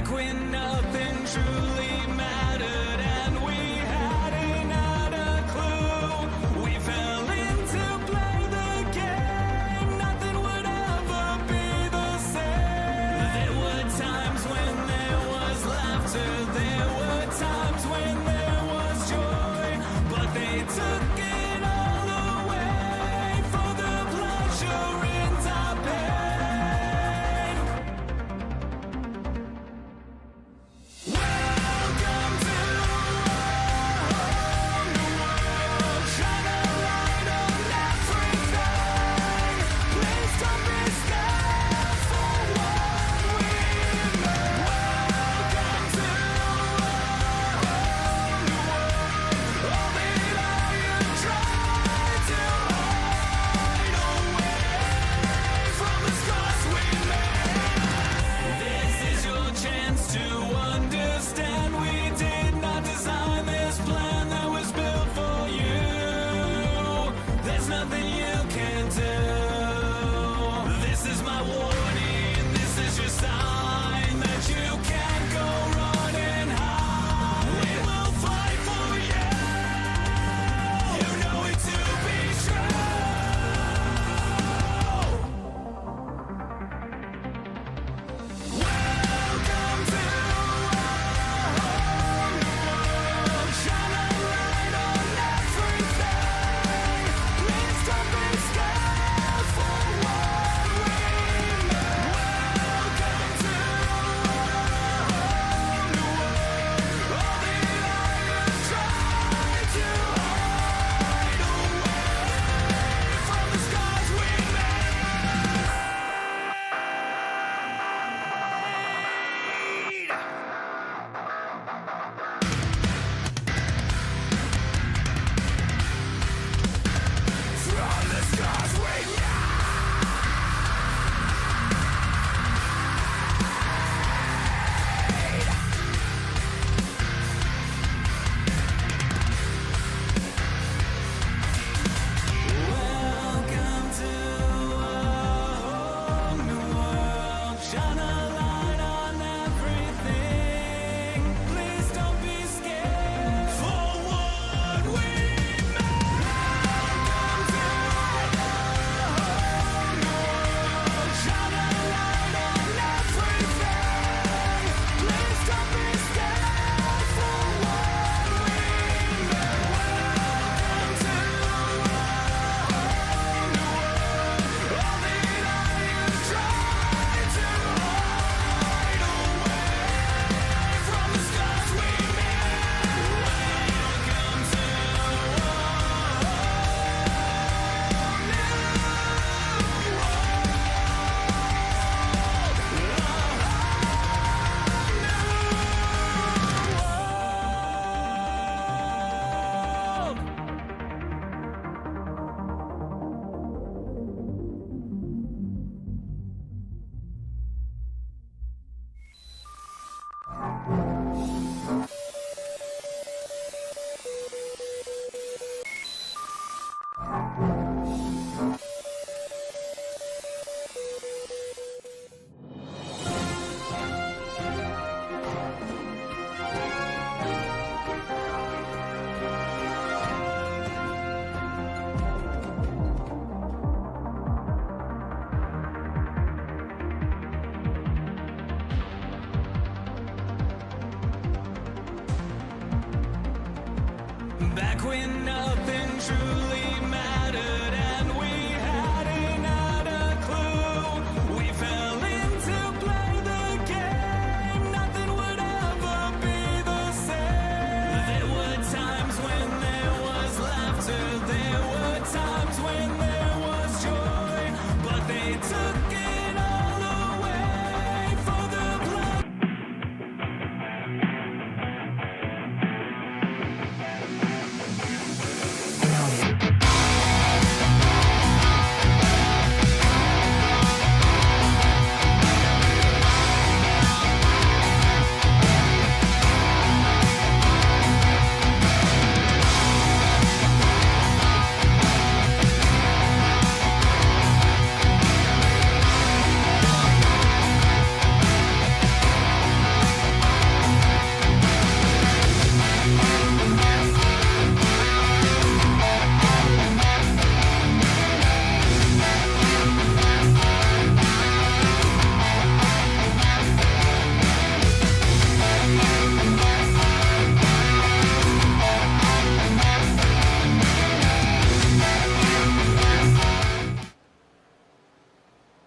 back when nothing truly mattered and we hadn't had a clue. We fell in to play the game, nothing would ever be the same. There were times when there was laughter, there were times when there was joy, but they took it all away for the pleasure in our pain.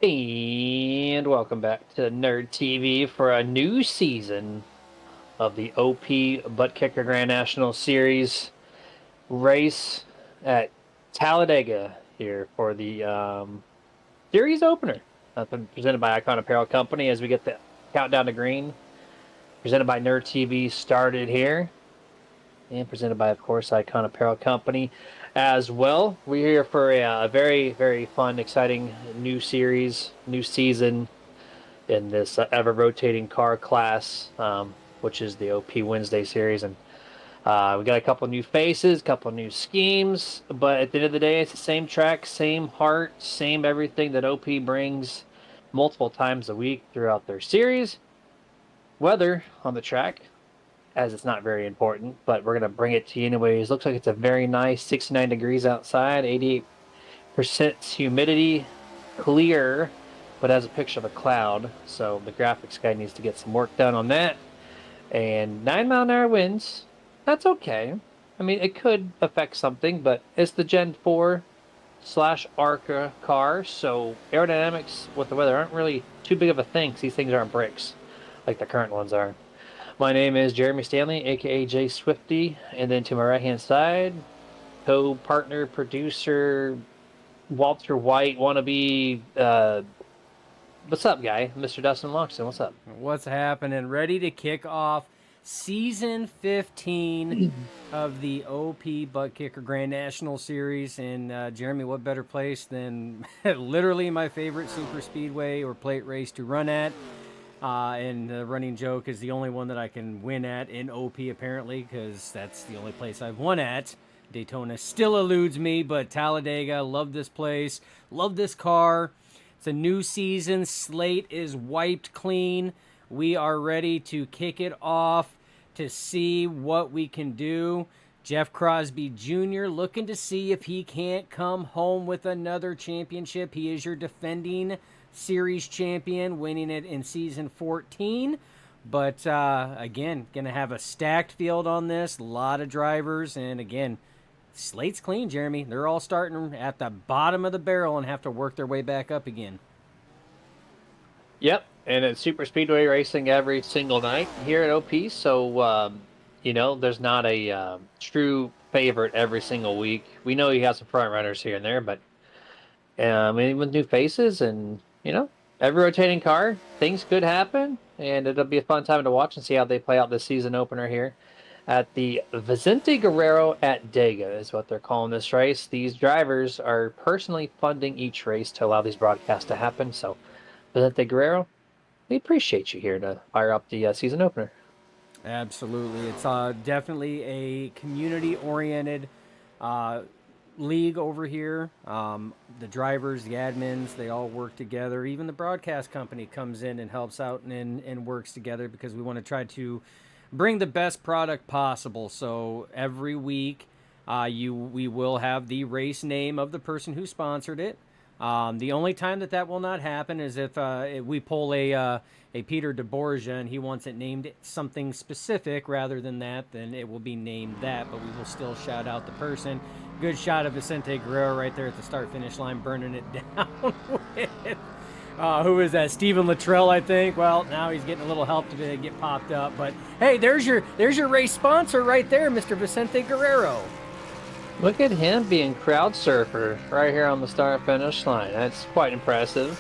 And welcome back to Nerd TV for a new season of the OP ButtKicker Grand National Series race at Talladega here for the series opener. Been presented by Icon Apparel Company as we get the countdown to green. Presented by Nerd TV started here. And presented by, of course, Icon Apparel Company as well. We're here for a very, very fun, exciting new series, new season in this ever-rotating car class, which is the OP Wednesday series. And we got a couple new faces, a couple new schemes, but at the end of the day, it's the same track, same heart, same everything that OP brings multiple times a week throughout their series. Weather on the track, as it's not very important, but we're going to bring it to you anyways. Looks like it's a very nice 69 degrees outside, 88% humidity, clear, but has a picture of a cloud. So the graphics guy needs to get some work done on that. And 9-mile-an-hour winds, that's okay. I mean, it could affect something, but it's the Gen 4 slash ARCA car, so aerodynamics with the weather aren't really too big of a thing because these things aren't bricks like the current ones are. My name is Jeremy Stanley, aka Jay Swifty, and then to my right hand side, co-partner, producer, Walter White wannabe. What's up, guy? Mr. Dustin Loxton, what's up? What's happening? Ready to kick off season 15 of the OP ButtKicker Grand National Series. And Jeremy, what better place than literally my favorite super speedway or plate race to run at? And the running joke is the only one that I can win at in OP, apparently, because that's the only place I've won at. Daytona still eludes me, but Talladega, love this place, love this car. It's a new season. Slate is wiped clean. We are ready to kick it off to see what we can do. Jeff Crosby Jr. looking to see if he can't come home with another championship. He is your defending series champion, winning it in season 14. But again, going to have a stacked field on this. A lot of drivers. And again, slate's clean, Jeremy. They're all starting at the bottom of the barrel and have to work their way back up again. Yep, and it's super speedway racing every single night here at OP, so there's not a true favorite every single week. We know you have some front runners here and there, but with new faces and every rotating car, things could happen, and it'll be a fun time to watch and see how they play out this season opener here at the Vicente Guerrero at Dega is what they're calling this race. These drivers are personally funding each race to allow these broadcasts to happen. So, Vicente Guerrero, we appreciate you here to fire up the season opener. Absolutely. It's definitely a community-oriented league over here. The drivers, the admins, they all work together. Even the broadcast company comes in and helps out and works together because we want to try to bring the best product possible. So every week, we will have the race name of the person who sponsored it. The only time that will not happen is if we pull a Peter DeBorgia and he wants it named something specific rather than that, then it will be named that. But we will still shout out the person. Good shot of Vicente Guerrero right there at the start-finish line, burning it down with. Who is that? Stephen Luttrell, I think. Well, now he's getting a little help to get popped up. But hey, there's your race sponsor right there, Mr. Vicente Guerrero. Look at him being crowd surfer right here on the start-finish line. That's quite impressive.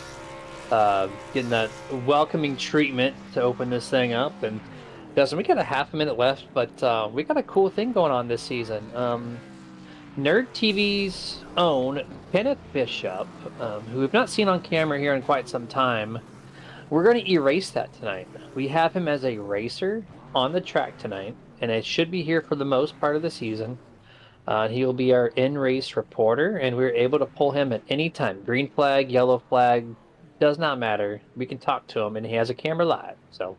Getting that welcoming treatment to open this thing up. And Dustin, we got a half a minute left, but we got a cool thing going on this season. Nerd TV's own Kenneth Bishop, who we've not seen on camera here in quite some time, we're going to erase that tonight. We have him as a racer on the track tonight, and it should be here for the most part of the season. He will be our in-race reporter, and we're able to pull him at any time. Green flag, yellow flag, does not matter. We can talk to him, and he has a camera live. So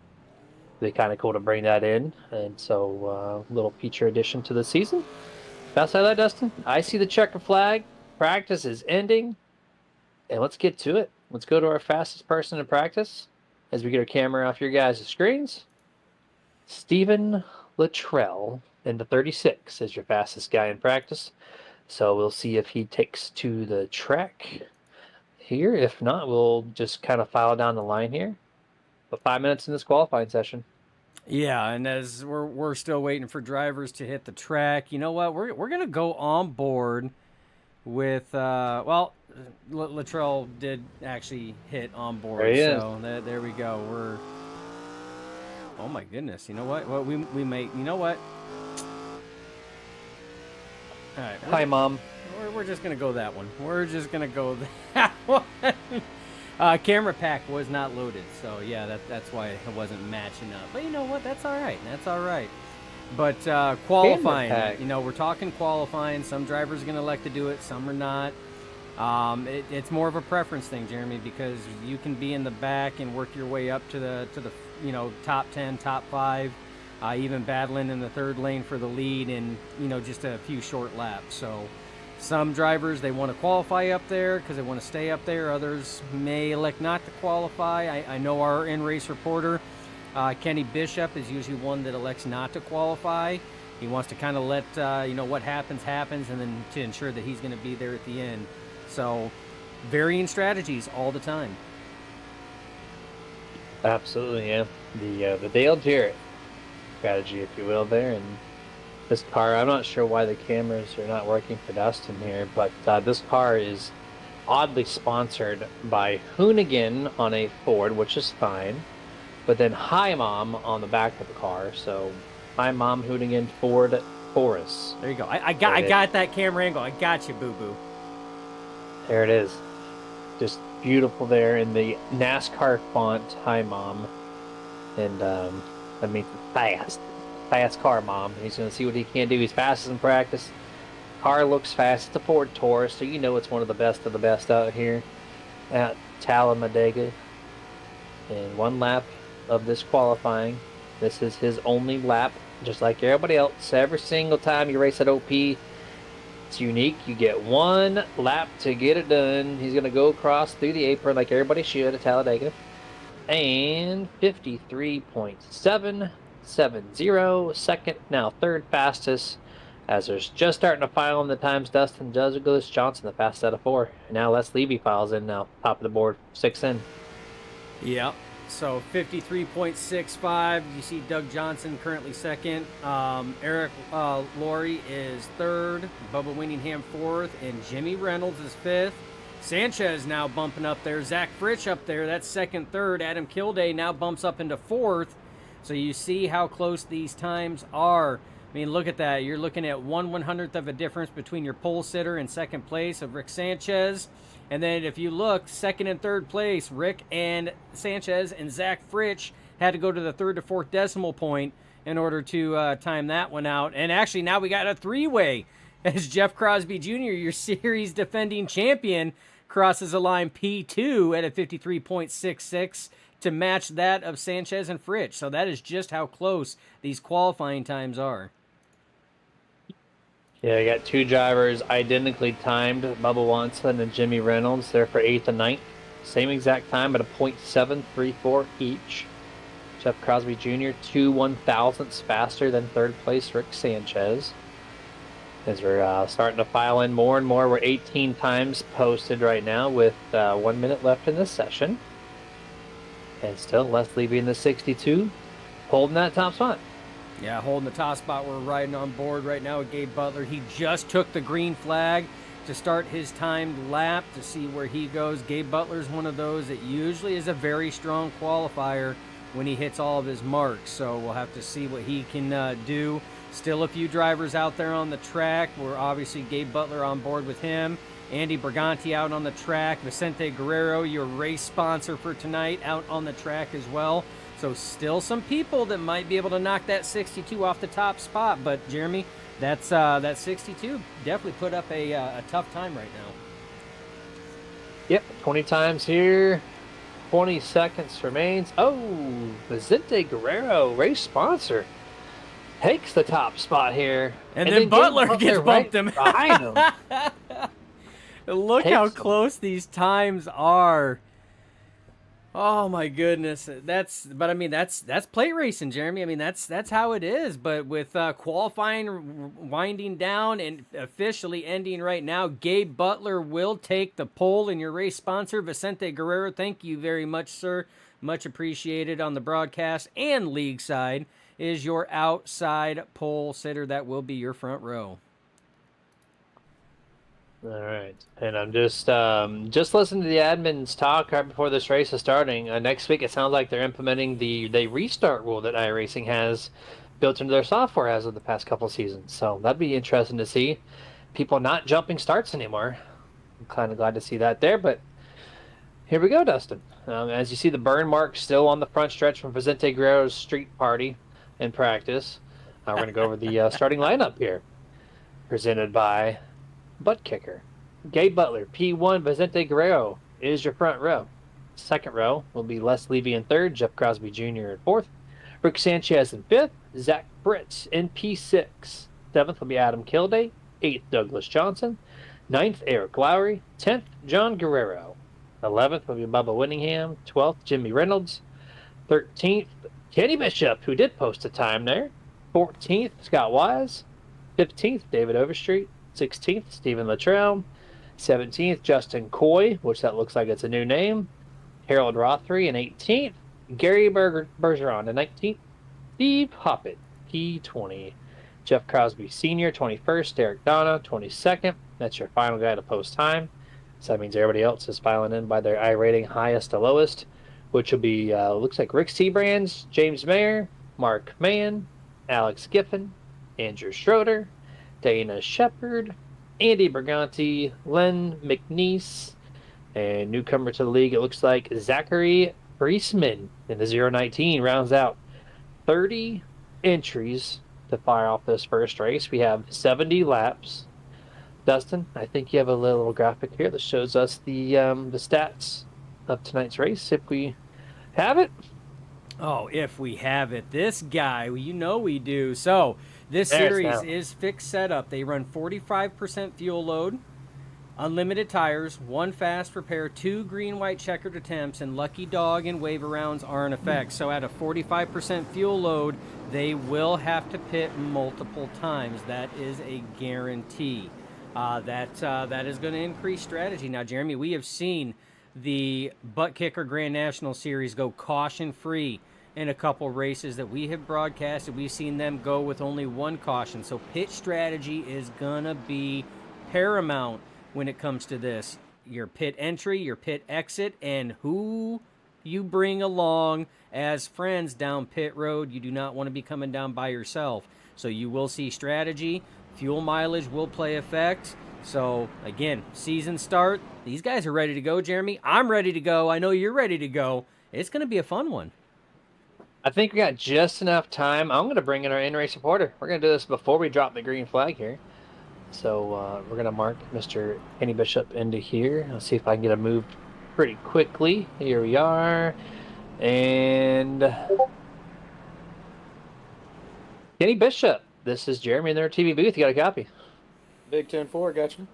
it'd be kind of cool to bring that in. And so little feature addition to the season. Outside of that, Dustin, I see the checker flag. Practice is ending. And let's get to it. Let's go to our fastest person in practice as we get our camera off your guys' screens. Stephen Luttrell in the 36 is your fastest guy in practice. So we'll see if he takes to the track here. If not, we'll just kind of file down the line here. But 5 minutes in this qualifying session. Yeah, and as we're still waiting for drivers to hit the track, you know what? We're gonna go on board with Luttrell did actually hit on board, There he is. so there we go. We're oh my goodness, you know what? Well, we may you know what? All right, Hi, Mom. we're just gonna go that one. We're just gonna go that one. Camera pack was not loaded, so yeah, that's why it wasn't matching up. But you know what? That's all right. That's all right. But qualifying, you know, we're talking qualifying. Some drivers are going to elect to do it, some are not. It's more of a preference thing, Jeremy, because you can be in the back and work your way up to the you know, top 10, top 5, even battling in the third lane for the lead in, you know, just a few short laps. So some drivers, they want to qualify up there because they want to stay up there. Others may elect not to qualify. I know our in-race reporter, Kenny Bishop, is usually one that elects not to qualify. He wants to kind of let, you know, what happens, and then to ensure that he's going to be there at the end. So varying strategies all the time. Absolutely, yeah. The Dale Jarrett strategy, if you will, there. And this car, I'm not sure why the cameras are not working for Dustin here, but this car is oddly sponsored by Hoonigan on a Ford, which is fine, but then Hi Mom on the back of the car. So Hi Mom, Hoonigan, Ford, Forest. There you go. I got that camera angle. I got you, boo boo. There it is. Just beautiful there in the NASCAR font. Hi Mom, and that means fast car, Mom. He's going to see what he can do. He's fastest in practice. Car looks fast. It's a Ford Taurus, so you know it's one of the best out here at Talladega. And one lap of this qualifying. This is his only lap, just like everybody else. Every single time you race at OP, it's unique. You get one lap to get it done. He's going to go across through the apron like everybody should at Talladega. And 53.770, second, now third fastest, as there's just starting to file in the times. Dustin Douglas Johnson, the fastest out of 4. And now Les Levy files in now, top of the board, 6 in. Yep. So 53.65. You see Doug Johnson currently second. Eric Laurie is third. Bubba Winningham fourth. And Jimmy Reynolds is fifth. Sanchez now bumping up there. Zach Fritsch up there. That's second, third. Adam Kilday now bumps up into fourth. So you see how close these times are. I mean, look at that. You're looking at 1/100th of a difference between your pole sitter and second place of Rick Sanchez. And then if you look, second and third place, Rick and Sanchez and Zach Fritsch had to go to the third to fourth decimal point in order to time that one out. And actually now we got a three-way as Jeff Crosby Jr., your series defending champion, crosses a line P2 at a 53.66 to match that of Sanchez and Fritsch. So that is just how close these qualifying times are. Yeah, I got two drivers identically timed, Bubba Watson and Jimmy Reynolds. They're for 8th and 9th. Same exact time at a .734 each. Jeff Crosby Jr., 2 1/1000ths faster than third place Rick Sanchez. As we're starting to file in more and more, we're 18 times posted right now with 1 minute left in this session. And still, Les Levy in the 62, holding that top spot. Yeah, holding the top spot. We're riding on board right now with Gabe Butler. He just took the green flag to start his timed lap to see where he goes. Gabe Butler's one of those that usually is a very strong qualifier when he hits all of his marks. So we'll have to see what he can do. Still a few drivers out there on the track. We're obviously Gabe Butler on board with him. Andy Briganti out on the track. Vicente Guerrero, your race sponsor for tonight, out on the track as well. So still some people that might be able to knock that 62 off the top spot. But Jeremy, that 62 definitely put up a tough time right now. Yep, 20 times here. 20 seconds remains. Oh, Vicente Guerrero, race sponsor, takes the top spot here. And then Butler gets bumped him. Behind him. Look how close these times are. Oh my goodness, but I mean that's plate racing, Jeremy. I mean that's how it is. But with qualifying winding down and officially ending right now, Gabe Butler will take the pole. And your race sponsor, Vicente Guerrero, thank you very much, sir. Much appreciated on the broadcast and league side. Is your outside pole sitter that will be your front row. All right, and I'm just listening to the admins talk right before this race is starting. Next week, it sounds like they're implementing the restart rule that iRacing has built into their software as of the past couple seasons. So that'd be interesting to see. People not jumping starts anymore. I'm kind of glad to see that there. But here we go, Dustin. As you see, the burn mark still on the front stretch from Vicente Guerrero's street party in practice. We're going to go over the starting lineup here, presented by ButtKicker. Gabe Butler, P1, Vicente Guerrero is your front row. Second row will be Les Levy in third, Jeff Crosby Jr. in fourth, Rick Sanchez in fifth, Zach Fritz in P6. Seventh will be Adam Kilday, eighth Douglas Johnson, ninth Eric Lowry, 10th John Guerrero. 11th will be Bubba Whittingham, 12th Jimmy Reynolds, 13th Kenny Bishop, who did post a time there, 14th Scott Wise, 15th David Overstreet, 16th, Stephen Luttrell. 17th, Justin Coy, which that looks like it's a new name. Harold Rothery. And 18th, Gary Bergeron. And 19th, Steve Hoppett, P20. Jeff Crosby Sr., 21st. Derek Donna, 22nd. That's your final guy to post time. So that means everybody else is filing in by their iRating highest to lowest, which will be, looks like Rick Seabrands, James Mayer, Mark Mann, Alex Giffen, Andrew Schroeder, Dana Shepard, Andy Berganti, Len McNeese, and newcomer to the league, it looks like Zachary Priestman in the 019 rounds out 30 entries to fire off this first race. We have 70 laps. Dustin, I think you have a little graphic here that shows us the stats of tonight's race, if we have it. Oh, if we have it. This guy, you know we do. So, this series is fixed setup. They run 45% fuel load, unlimited tires, 1 fast repair, 2 green-white checkered attempts, and lucky dog and waiver rounds are in effect. So at a 45% fuel load, they will have to pit multiple times. That is a guarantee. That is going to increase strategy. Now, Jeremy, we have seen the ButtKicker Grand National Series go caution-free in a couple races that we have broadcasted. We've seen them go with only 1 caution. So pit strategy is going to be paramount when it comes to this. Your pit entry, your pit exit, and who you bring along as friends down pit road. You do not want to be coming down by yourself. So you will see strategy. Fuel mileage will play effect. So, again, season start. These guys are ready to go, Jeremy. I'm ready to go. I know you're ready to go. It's going to be a fun one. I think we got just enough time. I'm going to bring in our in-race reporter. We're going to do this before we drop the green flag here. So we're going to mark Mr. Kenny Bishop into here. Let's see if I can get him moved pretty quickly. Here we are. And Kenny Bishop, this is Jeremy in their TV booth. You got a copy? Big 10-4, gotcha.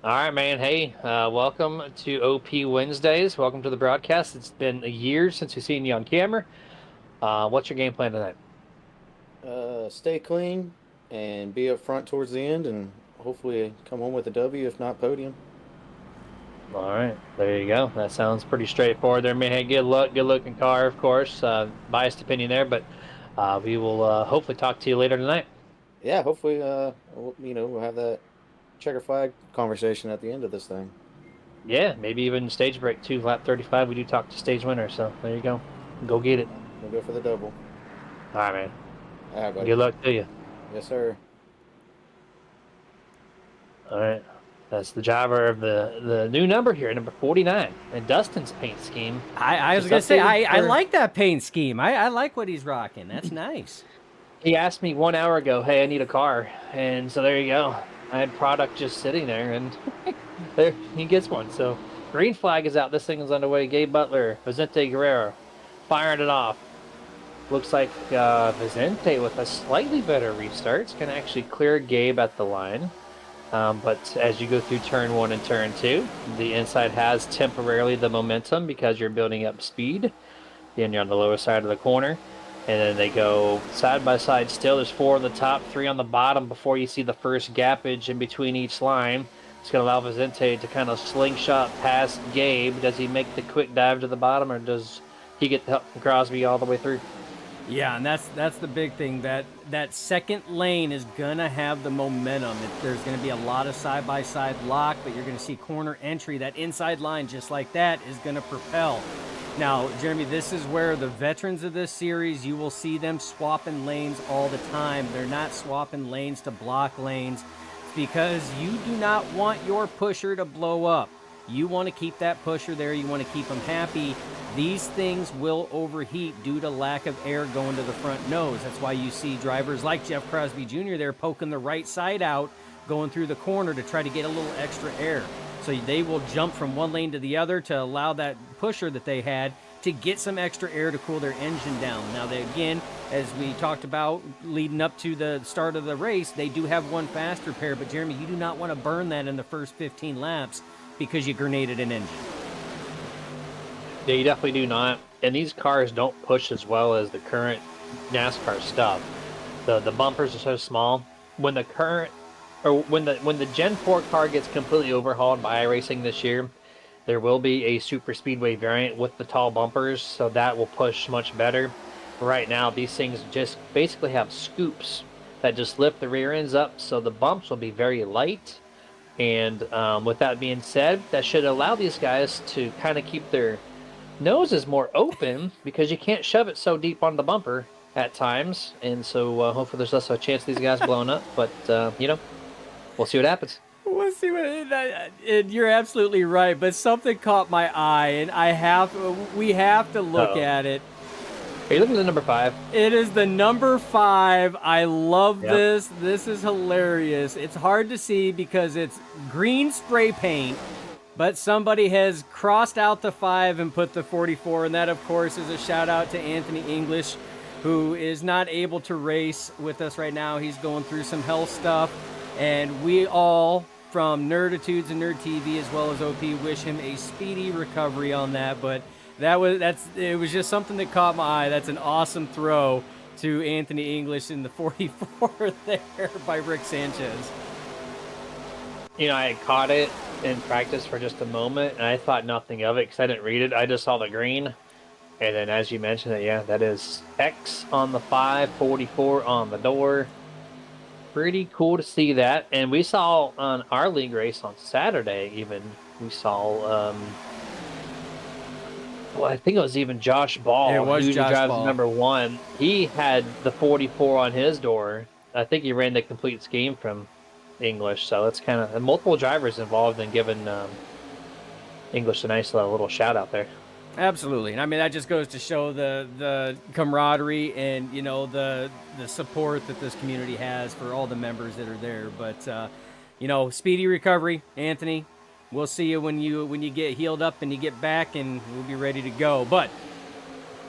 All right, man. Hey, welcome to OP Wednesdays. Welcome to the broadcast. It's been a year since we've seen you on camera. What's your game plan tonight? Stay clean and be up front towards the end, and hopefully come home with a W, if not podium. All right, there you go. That sounds pretty straightforward there, man. Hey, good luck, good looking car, of course. Biased opinion there, but we will hopefully talk to you later tonight. Yeah, hopefully, we'll have that checker flag conversation at the end of this thing. Yeah, maybe even stage break too. Lap 35, we do talk to stage winner, so there you go. Go get it. We'll go for the double. All right, man. All right, buddy. Good luck to you. Yes, sir. All right. That's the driver of the new number here, number 49, and Dustin's paint scheme. I was going to say, I like that paint scheme. I like what he's rocking. That's nice. He asked me 1 hour ago, hey, I need a car. And so there you go. I had product just sitting there, and there he gets one. So green flag is out. This thing is underway. Gabe Butler, Vicente Guerrero, firing it off. Looks like Vicente with a slightly better restart is going to actually clear Gabe at the line. But as you go through turn 1 and turn 2, the inside has temporarily the momentum because you're building up speed. Then you're on the lower side of the corner. And then they go side by side still. There's 4 on the top, 3 on the bottom before you see the first gappage in between each line. It's going to allow Vicente to kind of slingshot past Gabe. Does he make the quick dive to the bottom, or does he get the help from Crosby all the way through? Yeah, and that's the big thing. That second lane is gonna have the momentum. There's gonna be a lot of side-by-side lock, but you're gonna see corner entry. That inside line, just like that, is gonna propel. Now, Jeremy, this is where the veterans of this series, you will see them swapping lanes all the time. They're not swapping lanes to block lanes because you do not want your pusher to blow up. You want to keep that pusher there. You want to keep them happy. These things will overheat due to lack of air going to the front nose. That's why you see drivers like Jeff Crosby Jr. there poking the right side out, going through the corner to try to get a little extra air. So they will jump from one lane to the other to allow that pusher that they had to get some extra air to cool their engine down. Now, they, again, as we talked about leading up to the start of the race, they do have one faster pair. But, Jeremy, you do not want to burn that in the first 15 laps because you grenaded an engine. Yeah, you definitely do not. And these cars don't push as well as the current NASCAR stuff. The bumpers are so small. When the Gen 4 car gets completely overhauled by iRacing this year, there will be a super speedway variant with the tall bumpers, so that will push much better. Right now, these things just basically have scoops that just lift the rear ends up, so the bumps will be very light. And with that being said, that should allow these guys to kind of keep their noses more open because you can't shove it so deep on the bumper at times. And so hopefully there's less of a chance of these guys blowing up. But, we'll see what happens. We'll see what. And you're absolutely right, but something caught my eye, and we have to look at it. Are you looking at the number 5? It is the number 5. I love this. This is hilarious. It's hard to see because it's green spray paint, but somebody has crossed out the 5 and put the 44, and that, of course, is a shout out to Anthony English, who is not able to race with us right now. He's going through some health stuff, and we all, from Nerditudes and Nerd TV as well as OP, wish him a speedy recovery on that. But it was just something that caught my eye. That's an awesome throw to Anthony English in the 44 there by Rick Sanchez. I had caught it in practice for just a moment, and I thought nothing of it because I didn't read it. I just saw the green. And then as you mentioned it, that is X on the 5, 44 on the door. Pretty cool to see that. And we saw on our league race on Saturday even, we saw, I think it was even Josh Ball, who drives number 1. He had the 44 on his door. I think he ran the complete scheme from English, so it's kind of multiple drivers involved in giving English a nice little shout out there. Absolutely. And I mean, that just goes to show the camaraderie and, the support that this community has for all the members that are there. But, speedy recovery, Anthony. We'll see you when you get healed up and you get back, and we'll be ready to go. But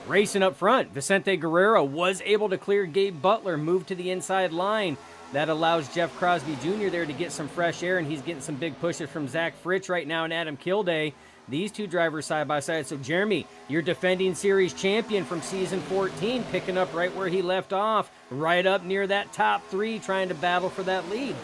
racing up front, Vicente Guerrero was able to clear Gabe Butler, move to the inside line. That allows Jeff Crosby Jr. there to get some fresh air, and he's getting some big pushes from Zach Fritsch right now and Adam Kilday. These two drivers side by side. So, Jeremy, your defending series champion from season 14, picking up right where he left off, right up near that top 3, trying to battle for that lead.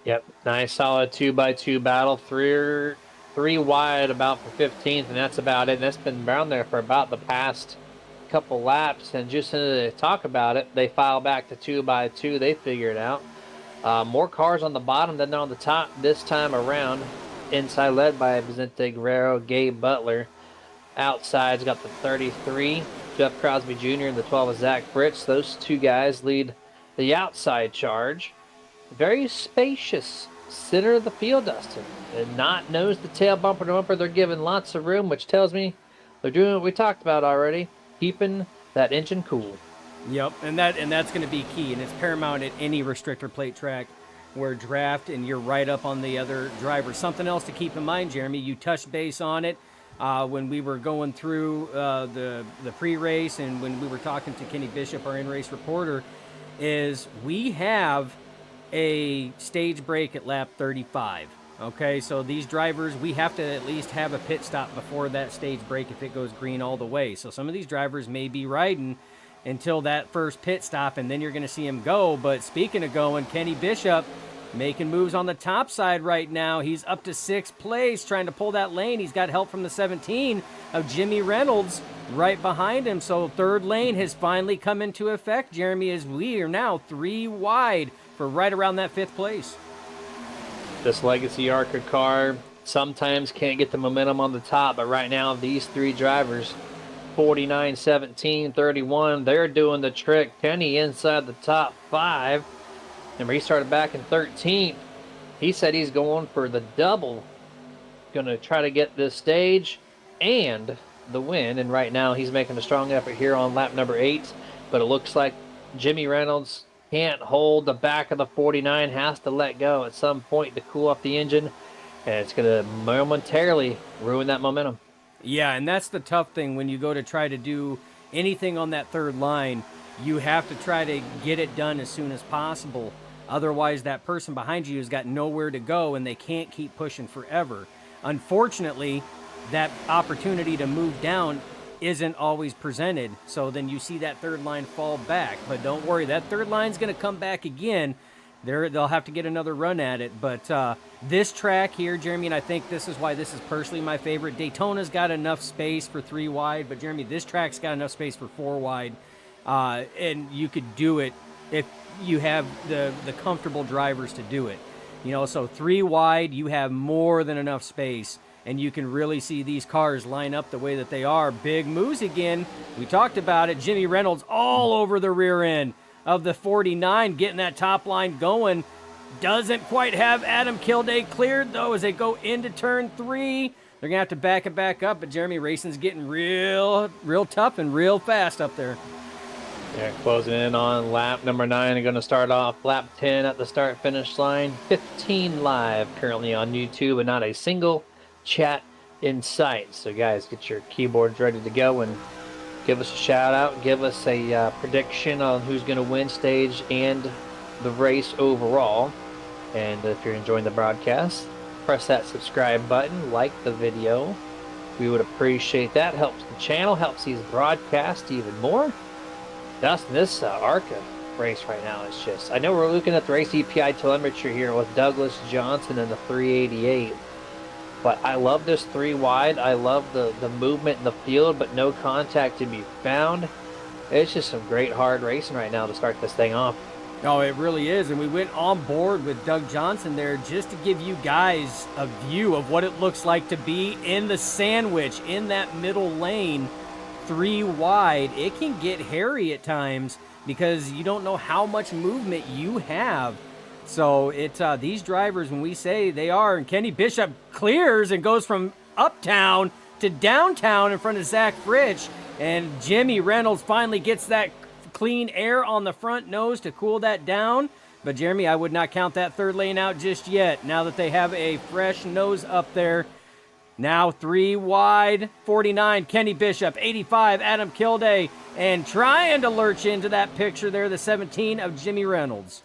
Yep, nice solid 2x2 battle, three wide about for 15th, and that's about it. And that's been around there for about the past couple laps, and just to talk about it, they file back to 2x2. They figure it out. More cars on the bottom than on the top this time around. Inside led by Vicente Guerrero, Gabe Butler. Outside's got the 33, Jeff Crosby Jr., and the 12 of Zach Fritz. Those two guys lead the outside charge. Very spacious center of the field, Dustin. And not nose to tail, bumper to bumper. They're giving lots of room, which tells me they're doing what we talked about already, keeping that engine cool. Yep, and that's going to be key, and it's paramount at any restrictor plate track where draft and you're right up on the other driver. Something else to keep in mind, Jeremy, you touched base on it when we were going through the pre-race and when we were talking to Kenny Bishop, our in-race reporter, is we have a stage break at lap 35. Okay, so these drivers, we have to at least have a pit stop before that stage break if it goes green all the way. So some of these drivers may be riding until that first pit stop, and then you're going to see him go. But speaking of going, Kenny Bishop making moves on the top side right now. He's up to 6th place, trying to pull that lane. He's got help from the 17 of Jimmy Reynolds right behind him. So 3rd lane has finally come into effect, Jeremy, as we are now 3 wide for right around that 5th place. This Legacy ARCA car sometimes can't get the momentum on the top, but right now these 3 drivers, 49, 17, 31, they're doing the trick. Kenny inside the top 5. Remember, he started back in 13th. He said he's going for the double. Going to try to get this stage and the win. And right now he's making a strong effort here on lap number 8. But it looks like Jimmy Reynolds can't hold the back of the 49, has to let go at some point to cool off the engine. And it's going to momentarily ruin that momentum. Yeah, and that's the tough thing when you go to try to do anything on that 3rd line. You have to try to get it done as soon as possible. Otherwise, that person behind you has got nowhere to go, and they can't keep pushing forever. Unfortunately, that opportunity to move down isn't always presented, so then you see that 3rd line fall back. But don't worry, that 3rd line's going to come back again. They'll have to get another run at it. But this track here, Jeremy, and I think this is why this is personally my favorite. Daytona's got enough space for 3 wide, but Jeremy, this track's got enough space for 4 wide. And you could do it if you have the comfortable drivers to do it. You know, so 3 wide, you have more than enough space, and you can really see these cars line up the way that they are. Big moves again. We talked about it. Jimmy Reynolds all over the rear end of the 49, getting that top line going. Doesn't quite have Adam Kilday cleared, though, as they go into turn 3. They're going to have to back it back up, but Jeremy, racing's getting real tough and real fast up there. Yeah, closing in on lap number 9. They're going to start off lap 10 at the start-finish line. 15 live currently on YouTube, and not a single chat in sight. So, guys, get your keyboards ready to go and give us a shout-out. Give us a prediction on who's going to win stage and the race overall. And if you're enjoying the broadcast, press that subscribe button, like the video. We would appreciate that. Helps the channel, helps these broadcasts even more. Dustin, this ARCA race right now is just... I know we're looking at the race EPI telemetry here with Douglas Johnson in the 388. But I love this 3 wide. I love the movement in the field, but no contact to be found. It's just some great hard racing right now to start this thing off. Oh, it really is. And we went on board with Doug Johnson there just to give you guys a view of what it looks like to be in the sandwich, in that middle lane. 3 wide, it can get hairy at times because you don't know how much movement you have. So it's these drivers, when we say they are, and Kenny Bishop clears and goes from uptown to downtown in front of Zach Fritsch, and Jimmy Reynolds finally gets that clean air on the front nose to cool that down. But Jeremy, I would not count that 3rd lane out just yet, now that they have a fresh nose up there. Now 3 wide, 49, Kenny Bishop, 85, Adam Kilday, and trying to lurch into that picture there, the 17 of Jimmy Reynolds.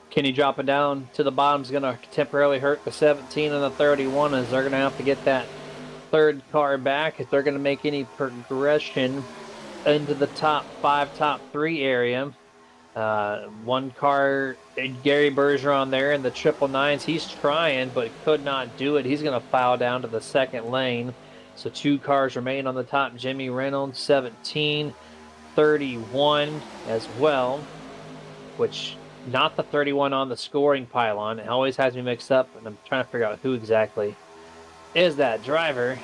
Kenny dropping down to the bottom is going to temporarily hurt the 17 and the 31, as they're going to have to get that 3rd car back if they're going to make any progression into the top 5, top 3 area. 1 car, Gary Bergeron there in the 999s. He's trying, but could not do it. He's going to foul down to the 2nd lane. So 2 cars remain on the top. Jimmy Reynolds, 17, 31 as well, which not the 31 on the scoring pylon. It always has me mixed up, and I'm trying to figure out who exactly is that driver.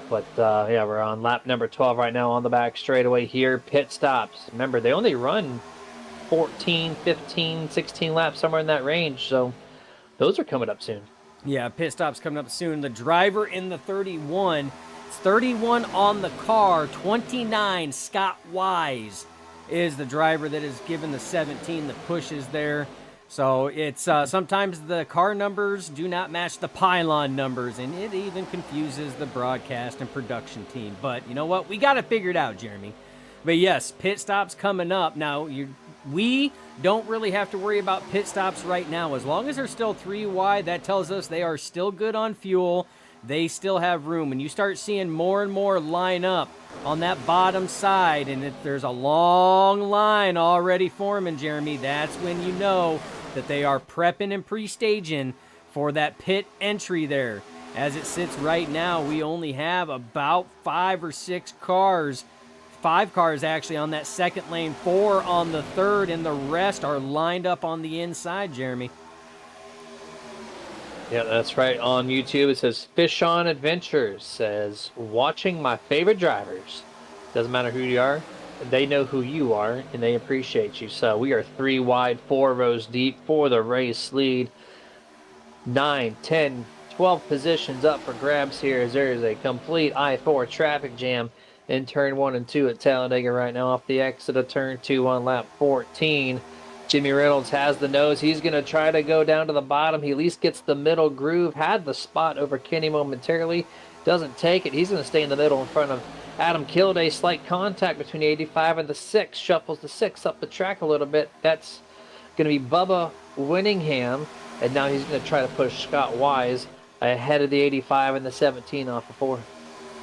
But, yeah, we're on lap number 12 right now on the back straightaway here. Pit stops. Remember, they only run 14, 15, 16 laps, somewhere in that range. So those are coming up soon. Yeah, pit stop's coming up soon. The driver in the 31, it's 31 on the car. 29, Scott Wise is the driver that is given the 17, the pushes there. So it's sometimes the car numbers do not match the pylon numbers, and it even confuses the broadcast and production team. But you know what? We got it figured out, Jeremy. But yes, pit stops coming up. Now, we don't really have to worry about pit stops right now. As long as they're still 3 wide, that tells us they are still good on fuel. They still have room. And you start seeing more and more line up on that bottom side, and if there's a long line already forming, Jeremy, that's when you know that they are prepping and pre-staging for that pit entry there. As it sits right now, we only have about 5 or 6 cars, 5 cars actually on that second lane, 4 on the third, and the rest are lined up on the inside, Jeremy. Yeah, that's right. On YouTube, it says Fish On Adventures says, watching my favorite drivers. Doesn't matter who you are, they know who you are, and they appreciate you. So we are 3 wide, 4 rows deep for the race lead. 9, 10, 12 positions up for grabs here as there is a complete I-4 traffic jam in turn 1 and 2 at Talladega right now off the exit of turn 2 on lap 14. Jimmy Reynolds has the nose. He's going to try to go down to the bottom. He at least gets the middle groove. Had the spot over Kenny momentarily. Doesn't take it. He's going to stay in the middle in front of Adam Kilday. Slight contact between the 85 and the 6. Shuffles the 6 up the track a little bit. That's going to be Bubba Winningham. And now he's going to try to push Scott Wise ahead of the 85 and the 17 off of 4.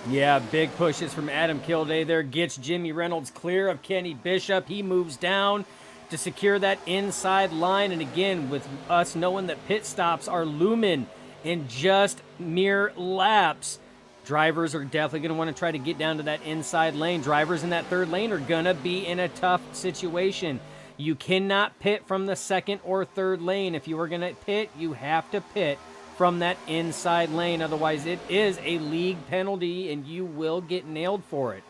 Yeah, big pushes from Adam Kilday there. Gets Jimmy Reynolds clear of Kenny Bishop. He moves down to secure that inside line. And again, with us knowing that pit stops are looming in just mere laps, drivers are definitely going to want to try to get down to that inside lane. Drivers in that third lane are going to be in a tough situation. You cannot pit from the second or third lane. If you are going to pit, you have to pit from that inside lane. Otherwise, it is a league penalty and you will get nailed for it.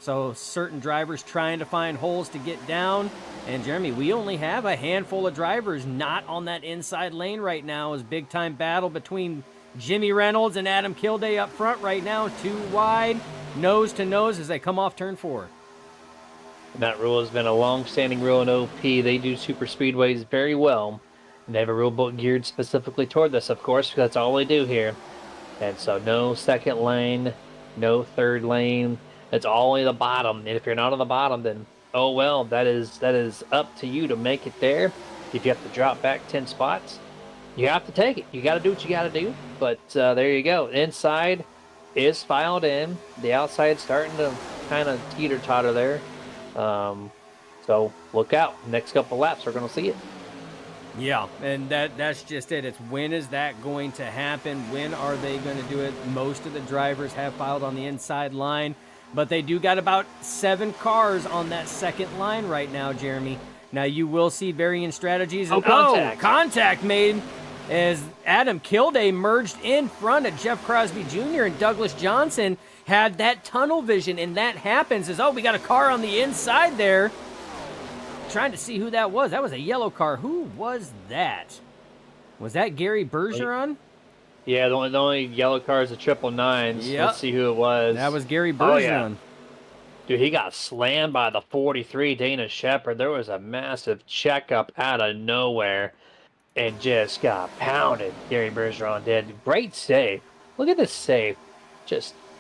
So certain drivers trying to find holes to get down. And Jeremy, we only have a handful of drivers not on that inside lane right now. Is big time battle between Jimmy Reynolds and Adam Kilday up front right now. 2 wide, nose to nose as they come off turn 4. And that rule has been a long-standing rule in OP. They do super speedways very well. And they have a rule book geared specifically toward this, of course, because that's all they do here. And so no second lane, no third lane. It's all in the bottom. And if you're not on the bottom, then oh well, that is up to you to make it there. If you have to drop back 10 spots, you have to take it. You got to do what you got to do. But there you go. Inside is filed in. The outside's starting to kind of teeter-totter there. So look out. Next couple laps, we're going to see it. Yeah, and that's just it. It's when is that going to happen? When are they going to do it? Most of the drivers have filed on the inside line, but they do got about 7 cars on that second line right now, Jeremy. Now you will see varying strategies. And, contact made as Adam Kilday merged in front of Jeff Crosby Jr. and Douglas Johnson had that tunnel vision, and that happens as, we got a car on the inside there. Trying to see who that was. That was a yellow car. Who was that? Was that Gary Bergeron? Yeah, the only yellow car is the 999s. Yep. Let's see who it was. That was Gary Bergeron. Oh, yeah. Dude, he got slammed by the 43 Dana Shepard. There was a massive checkup out of nowhere and just got pounded. Gary Bergeron did. Great save. Look at this save.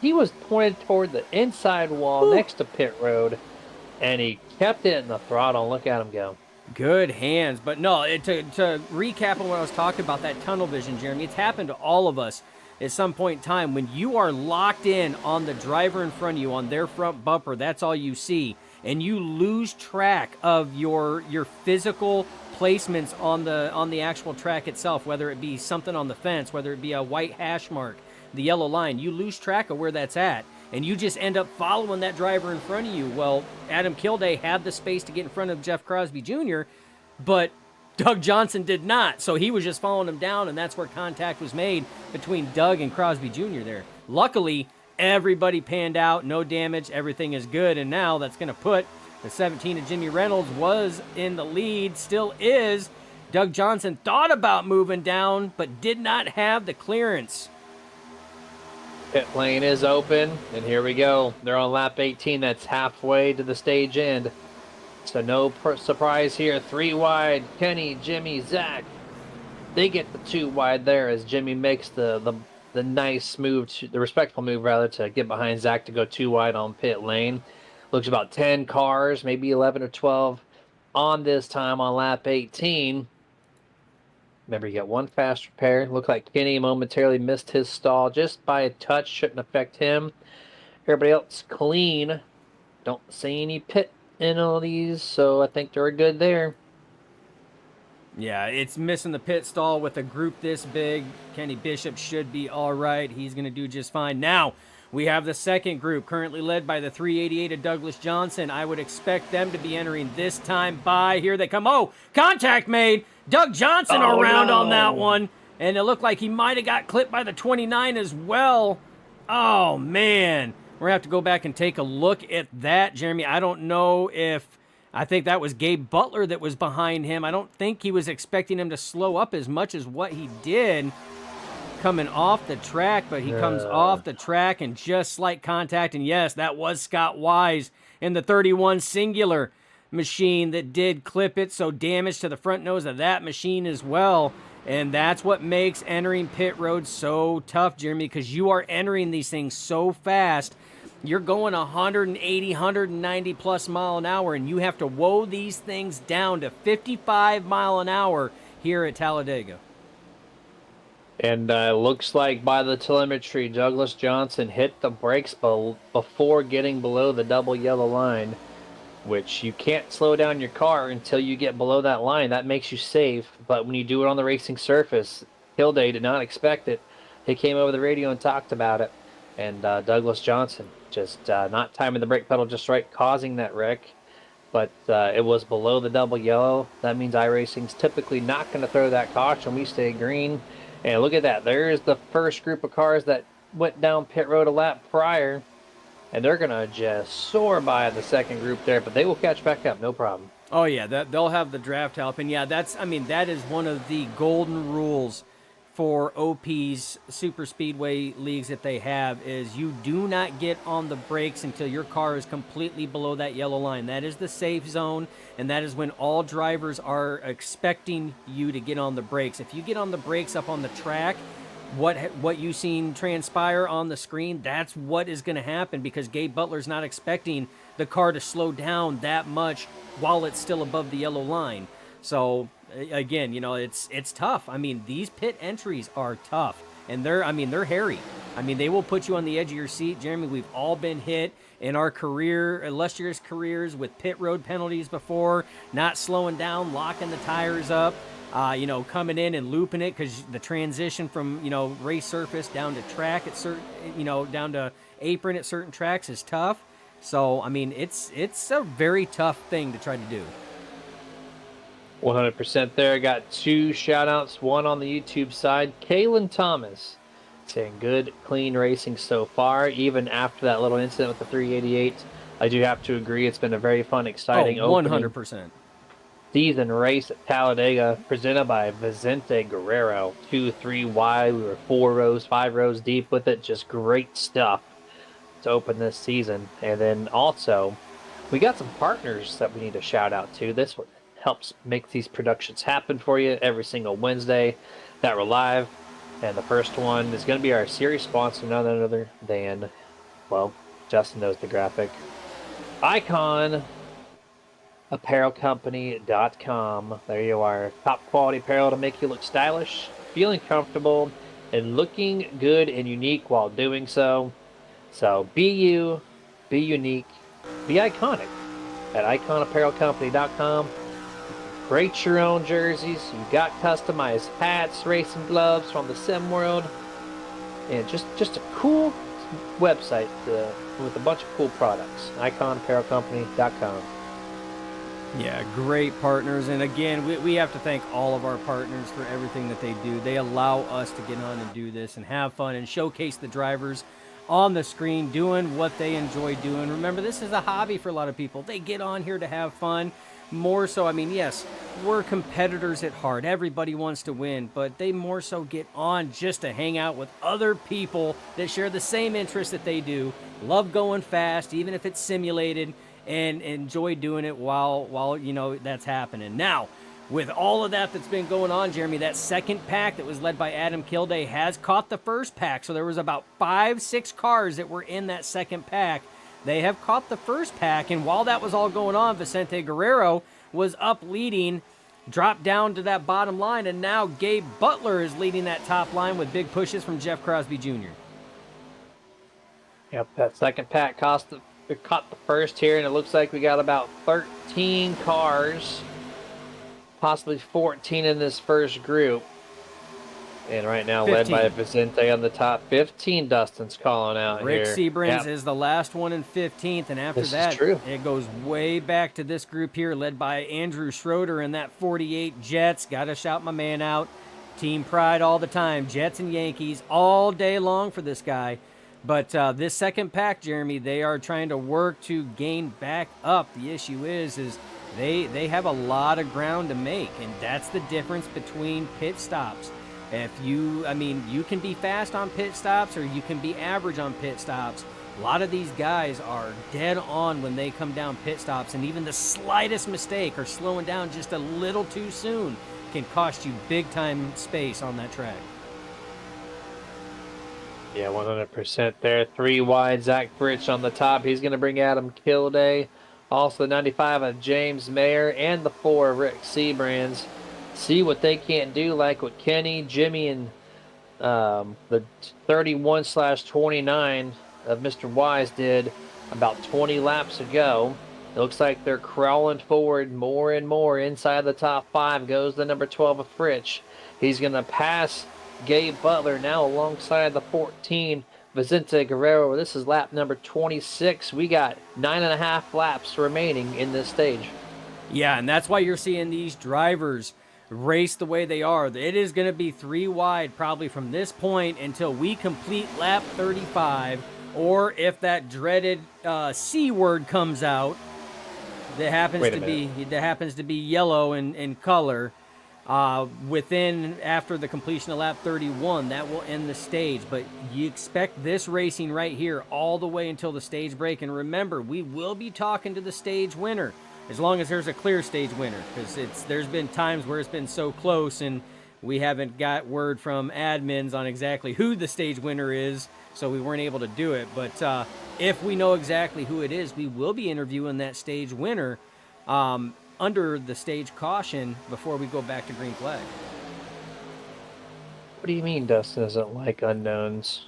He was pointed toward the inside wall next to pit road, and he kept it in the throttle. Look at him go. Good hands. But no, to recap on what I was talking about, that tunnel vision, Jeremy, it's happened to all of us at some point in time. When you are locked in on the driver in front of you, on their front bumper, that's all you see, and you lose track of your physical placements on the actual track itself, whether it be something on the fence, whether it be a white hash mark, the yellow line, you lose track of where that's at. And you just end up following that driver in front of you. Well, Adam Kilday had the space to get in front of Jeff Crosby Jr., but Doug Johnson did not. So he was just following him down, and that's where contact was made between Doug and Crosby Jr. there. Luckily, everybody panned out, no damage, everything is good, and now that's going to put the 17 of Jimmy Reynolds was in the lead, still is. Doug Johnson thought about moving down, but did not have the clearance. Pit lane is open, and here we go. They're on lap 18. That's halfway to the stage end. So no surprise here. 3 wide. Kenny, Jimmy, Zach. They get the 2 wide there as Jimmy makes the nice move, the respectful move rather, to get behind Zach to go 2 wide on pit lane. Looks about 10 cars, maybe 11 or 12 on this time on lap 18. Remember, you got one fast repair. Looked like Kenny momentarily missed his stall just by a touch. Shouldn't affect him. Everybody else clean. Don't see any pit penalties, so I think they're good there. Yeah, it's missing the pit stall with a group this big. Kenny Bishop should be all right. He's going to do just fine. Now, we have the second group, currently led by the 388 of Douglas Johnson. I would expect them to be entering this time by. Here they come. Oh, contact made. Doug Johnson around on that one. And it looked like he might have got clipped by the 29 as well. Oh, man. We're going to have to go back and take a look at that, Jeremy. I don't know if... I think that was Gabe Butler that was behind him. I don't think he was expecting him to slow up as much as what he did coming off the track, but he comes off the track and just slight contact. And yes, that was Scott Wise in the 31 Singular machine that did clip it, so damage to the front nose of that machine as well. And that's what makes entering pit road so tough, Jeremy, because you are entering these things so fast. You're going 180, 190 plus mile an hour, and you have to woe these things down to 55 mile an hour here at Talladega. And looks like by the telemetry, Douglas Johnson hit the brakes before getting below the double yellow line, which you can't slow down your car until you get below that line. That makes you safe, but when you do it on the racing surface, Hilday did not expect it. He came over the radio and talked about it, and Douglas Johnson just not timing the brake pedal just right, causing that wreck. But it was below the double yellow. That means iRacing's typically not going to throw that caution. We stay green. And look at that. There's the first group of cars that went down pit road a lap prior. And they're going to just soar by the second group there. But they will catch back up, no problem. Oh, yeah, they'll have the draft help. And, yeah, that is one of the golden rules for OP's super speedway leagues that they have, is you do not get on the brakes until your car is completely below that yellow line. That is the safe zone, and that is when all drivers are expecting you to get on the brakes. If you get on the brakes up on the track, what you seen transpire on the screen, that's what is going to happen, because Gabe Butler's not expecting the car to slow down that much while it's still above the yellow line. So again, it's tough. I mean, these pit entries are tough, and they're hairy. I mean, they will put you on the edge of your seat. Jeremy, we've all been hit in our illustrious careers with pit road penalties before, not slowing down, locking the tires up, coming in and looping it, because the transition from, race surface down to track at certain, down to apron at certain tracks is tough. So, I mean, it's a very tough thing to try to do. 100% there. Got two shout-outs, one on the YouTube side. Kalen Thomas saying good, clean racing so far, even after that little incident with the 388. I do have to agree, it's been a very fun, exciting 100%. Season race at Talladega, presented by Vicente Guerrero. 2-3 wide. We were 4 rows, 5 rows deep with it. Just great stuff to open this season. And then also, we got some partners that we need to shout out to. This one helps make these productions happen for you every single Wednesday that we're live. And the first one is going to be our series sponsor, none other than, well, Justin knows the graphic, Icon apparelcompany.com. There you are. Top quality apparel to make you look stylish, feeling comfortable, and looking good and unique while doing so. So be you, be unique, be iconic at iconapparelcompany.com. Create your own jerseys. You've got customized hats, racing gloves from the sim world, and just a cool website with a bunch of cool products. iconapparelcompany.com. Yeah, great partners. And again, we have to thank all of our partners for everything that they do. They allow us to get on and do this and have fun and showcase the drivers on the screen doing what they enjoy doing. Remember, this is a hobby for a lot of people. They get on here to have fun. More so, I mean, yes, we're competitors at heart. Everybody wants to win, but they more so get on just to hang out with other people that share the same interests that they do, love going fast, even if it's simulated, and enjoy doing it while that's happening. Now, with all of that's been going on, Jeremy, that second pack that was led by Adam Kilday has caught the first pack. So there was about 5-6 cars that were in that second pack. They have caught the first pack, and while that was all going on, Vicente Guerrero was up leading, dropped down to that bottom line, and now Gabe Butler is leading that top line with big pushes from Jeff Crosby Jr. Yep, that second pack caught the first here, and it looks like we got about 13 cars, possibly 14 in this first group. And right now 15. led by Vicente on the top. 15 Dustin's calling out Rick here. Seabrins is the last one in 15th, and after This is that, true. it goes way back to this group here, led by Andrew Schroeder in that 48 Jets. Got to shout my man out. Team pride all the time. Jets and Yankees all day long for this guy. But this second pack, Jeremy, they are trying to work to gain back up. The issue is they have a lot of ground to make, and that's the difference between pit stops. If you can be fast on pit stops or you can be average on pit stops. A lot of these guys are dead on when they come down pit stops, and even the slightest mistake or slowing down just a little too soon can cost you big time space on that track. Yeah, 100% there. 3 wide, Zach Fritsch on the top. He's going to bring Adam Kilday. Also the 95 of James Mayer and the 4 of Rick Seabrands. See what they can't do, like what Kenny, Jimmy, and the 31/29 of Mr. Wise did about 20 laps ago. It looks like they're crawling forward more and more. Inside the top 5 goes the number 12 of Fritsch. He's going to pass Gabe Butler now alongside the 14, Vicente Guerrero. This is lap number 26. We got 9.5 laps remaining in this stage. Yeah, and that's why you're seeing these drivers race the way they are. It is going to be 3 wide probably from this point until we complete lap 35, or if that dreaded C word comes out that happens to be yellow in color. After the completion of lap 31, that will end the stage. But you expect this racing right here all the way until the stage break. And remember, we will be talking to the stage winner as long as there's a clear stage winner, because there's been times where it's been so close and we haven't got word from admins on exactly who the stage winner is, so we weren't able to do it. But if we know exactly who it is, we will be interviewing that stage winner under the stage caution before we go back to green flag. What do you mean Dustin doesn't like unknowns?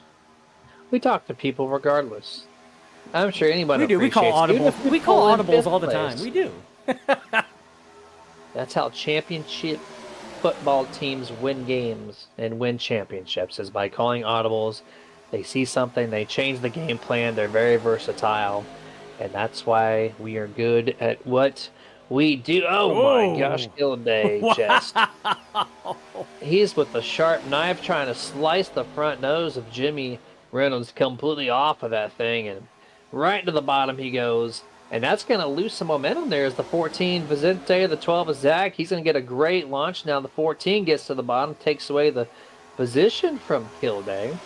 We talk to people regardless. I'm sure anybody We do. We call audibles. We call audibles all the time. We do. That's how championship football teams win games and win championships, is by calling audibles. They see something, they change the game plan. They're very versatile, and that's why we are good at what we do. Oh my gosh, Gilday just. He's with the sharp knife trying to slice the front nose of Jimmy Reynolds completely off of that thing, and right to the bottom he goes. And that's going to lose some momentum there as the 14 Vicente, the 12 is Zach. He's going to get a great launch. Now the 14 gets to the bottom, takes away the position from Kilday.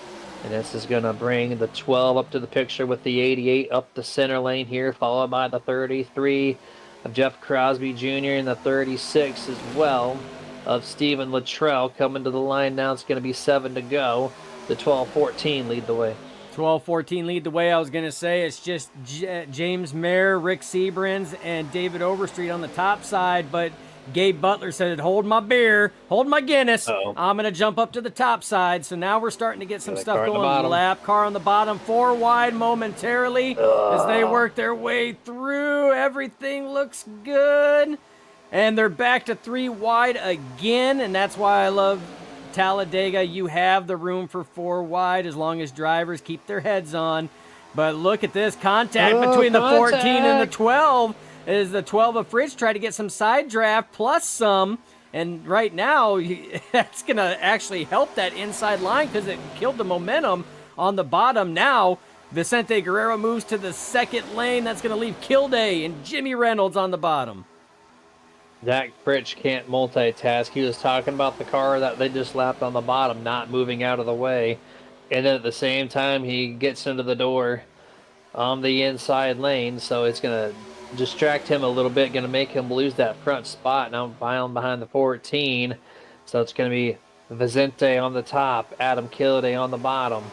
And this is going to bring the 12 up to the picture with the 88 up the center lane here, followed by the 33 of Jeff Crosby Jr. and the 36 as well of Stephen Luttrell coming to the line now. It's going to be 7 to go. The 12-14 lead the way. 12-14 lead the way. I was going to say it's just James Mayer, Rick Seabrins, and David Overstreet on the top side, but Gabe Butler said, hold my beer, hold my Guinness. I'm going to jump up to the top side. So now we're starting to get some stuff going. Lap car on the bottom, 4 wide momentarily as they work their way through. Everything looks good. And they're back to 3 wide again, and that's why I love Talladega. You have the room for 4 wide as long as drivers keep their heads on. But look at this contact between the 14 and the 12 as the 12 of Fritsch try to get some side draft plus some. And right now, that's going to actually help that inside line because it killed the momentum on the bottom. Now, Vicente Guerrero moves to the second lane. That's going to leave Kilday and Jimmy Reynolds on the bottom. Zach Fritsch can't multitask. He was talking about the car that they just lapped on the bottom, not moving out of the way. And then at the same time, he gets into the door on the inside lane. So it's going to distract him a little bit, going to make him lose that front spot. Now behind the 14. So it's going to be Vicente on the top, Adam Kilday on the bottom.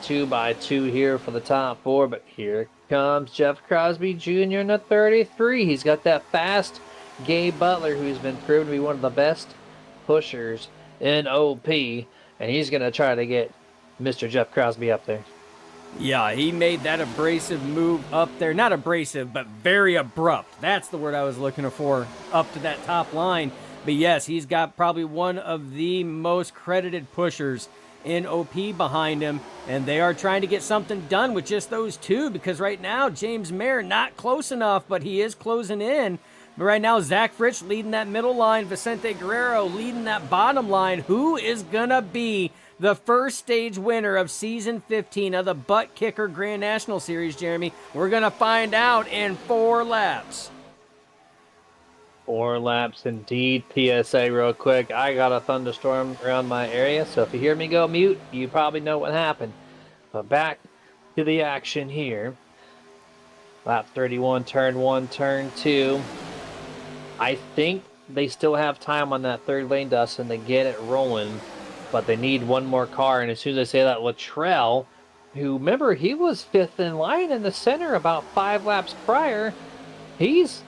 2x2 here for the top 4. But here comes Jeff Crosby Jr. in the 33. He's got that fast Gabe Butler, who's been proven to be one of the best pushers in OP, and he's going to try to get Mr. Jeff Crosby up there. Yeah, he made that abrasive move up there. Not abrasive, but very abrupt. That's the word I was looking for, up to that top line. But yes, he's got probably one of the most credited pushers in OP behind him, and they are trying to get something done with just those two, because right now, James Mayer not close enough, but he is closing in. But right now, Zach Fritsch leading that middle line, Vicente Guerrero leading that bottom line. Who is going to be the first stage winner of Season 15 of the ButtKicker Grand National Series, Jeremy? We're going to find out in 4 laps. 4 laps indeed. PSA real quick. I got a thunderstorm around my area, so if you hear me go mute, you probably know what happened. But back to the action here. Lap 31, turn 1, turn 2. I think they still have time on that third lane, Dustin, to get it rolling, but they need one more car. And as soon as I say that, Luttrell, who, remember, he was 5th in line in the center about 5 laps prior, he's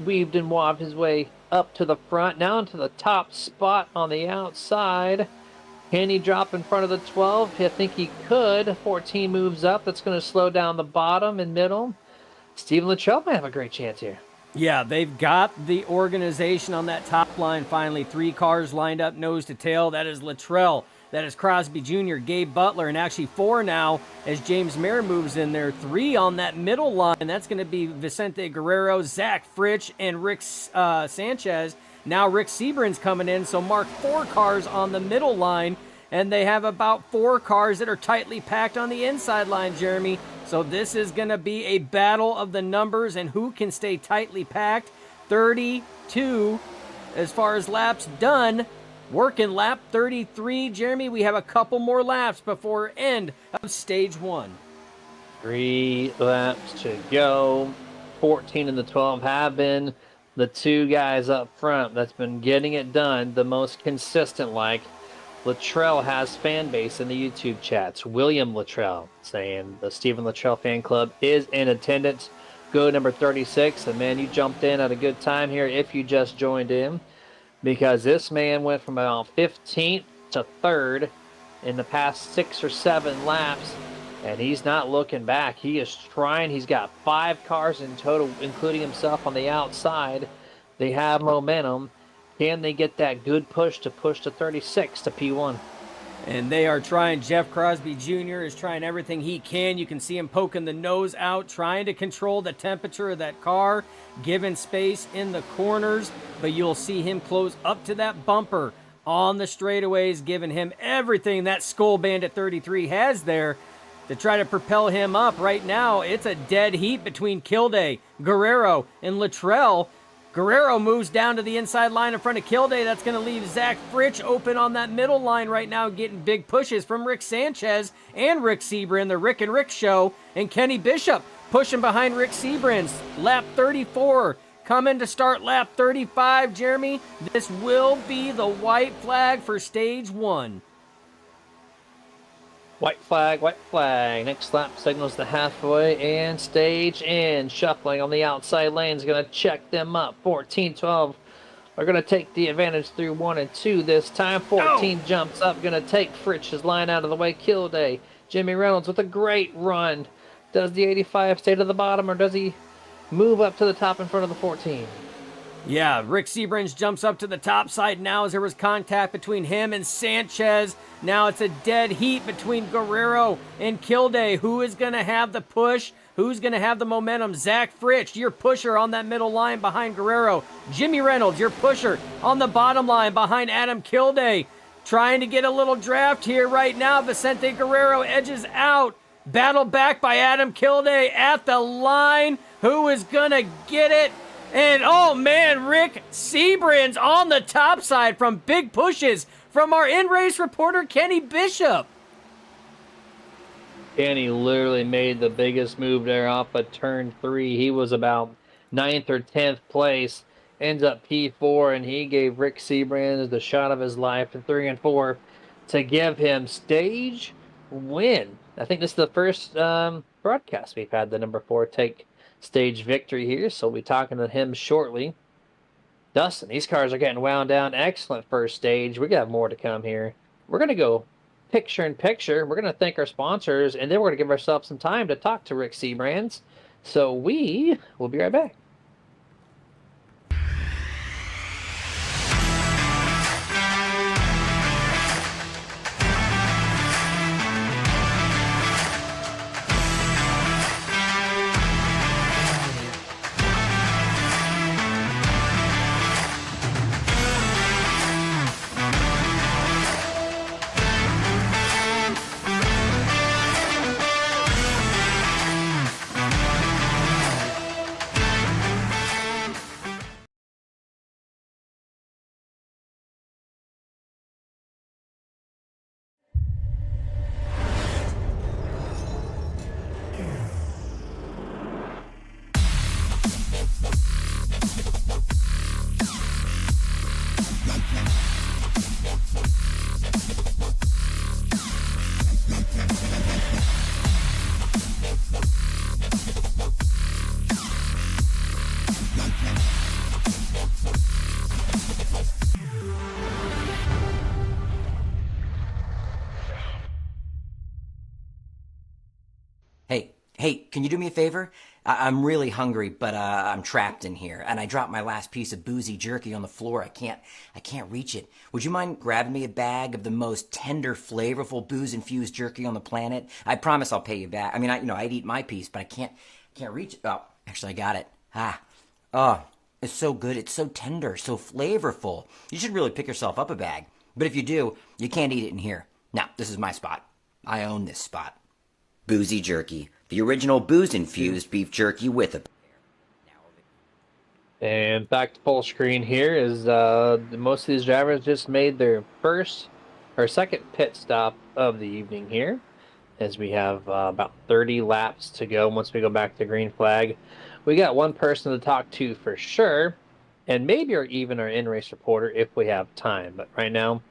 weaved and wobbed his way up to the front, now into the top spot on the outside. Can he drop in front of the 12? I think he could. 14 moves up. That's going to slow down the bottom and middle. Steven Luttrell might have a great chance here. Yeah, they've got the organization on that top line finally. 3 cars lined up nose to tail. That is Luttrell. That is Crosby Jr., Gabe Butler, and actually 4 now as James Mayer moves in there. 3 on that middle line. That's going to be Vicente Guerrero, Zach Fritsch, and Rick Sanchez. Now Rick Sebrin's coming in, so mark 4 cars on the middle line, and they have about 4 cars that are tightly packed on the inside line, Jeremy. So this is going to be a battle of the numbers and who can stay tightly packed. 32 as far as laps done. Working lap 33, Jeremy. We have a couple more laps before end of stage 1. 3 laps to go. 14 and the 12 have been the 2 guys up front that's been getting it done the most consistent like. Luttrell has fan base in the YouTube chats. William Luttrell saying the Steven Luttrell fan club is in attendance. Go number 36. And man, you jumped in at a good time here if you just joined in, because this man went from about 15th to 3rd in the past 6 or 7 laps, and he's not looking back. He is trying. He's got 5 cars in total, including himself on the outside. They have momentum. Can they get that good push to 36 to P1? And they are trying. Jeff Crosby Jr. is trying everything he can. You can see him poking the nose out, trying to control the temperature of that car, giving space in the corners. But you'll see him close up to that bumper on the straightaways, giving him everything that Skull Bandit 33 has there to try to propel him up. Right now, it's a dead heat between Kilday, Guerrero, and Luttrell. Guerrero moves down to the inside line in front of Kilday. That's going to leave Zach Fritsch open on that middle line right now, getting big pushes from Rick Sanchez and Rick Sebrin, the Rick and Rick show. And Kenny Bishop pushing behind Rick Sebrin's lap 34. Coming to start lap 35, Jeremy. This will be the white flag for stage 1. White flag, white flag. Next lap signals the halfway and stage in. Shuffling on the outside lane is going to check them up. 14, 12 are going to take the advantage through 1 and 2 this time. 14 jumps up, going to take Fritsch's line out of the way. Kilday. Jimmy Reynolds with a great run. Does the 85 stay to the bottom, or does he move up to the top in front of the 14? Yeah, Rick Sebring jumps up to the top side now as there was contact between him and Sanchez. Now it's a dead heat between Guerrero and Kilday. Who is going to have the push? Who's going to have the momentum? Zach Fritsch, your pusher on that middle line behind Guerrero. Jimmy Reynolds, your pusher on the bottom line behind Adam Kilday. Trying to get a little draft here right now. Vicente Guerrero edges out. Battled back by Adam Kilday at the line. Who is going to get it? And, oh, man, Rick Sebrin's on the top side from big pushes from our in-race reporter, Kenny Bishop. Kenny literally made the biggest move there off of turn 3. He was about 9th or 10th place. Ends up P4, and he gave Rick Sebring the shot of his life in 3 and 4 to give him stage win. I think this is the first broadcast we've had the number 4 take stage victory here, so we'll be talking to him shortly. Dustin, these cars are getting wound down. Excellent first stage. We got more to come here. We're going to go picture in picture. We're going to thank our sponsors, and then we're going to give ourselves some time to talk to Rick Seabrands. So we will be right back. Hey, can you do me a favor? I'm really hungry, but I'm trapped in here, and I dropped my last piece of boozy jerky on the floor. I can't reach it. Would you mind grabbing me a bag of the most tender, flavorful booze-infused jerky on the planet? I promise I'll pay you back. I mean, I'd eat my piece, but I can't reach it. Oh, actually, I got it. Oh, it's so good. It's so tender, so flavorful. You should really pick yourself up a bag. But if you do, you can't eat it in here. Now, this is my spot. I own this spot. Boozy jerky. The original booze-infused beef jerky with a... And back to full screen here is most of these drivers just made their first or second pit stop of the evening here, as we have about 30 laps to go once we go back to green flag. We got one person to talk to for sure, and maybe even our in-race reporter if we have time. But right now,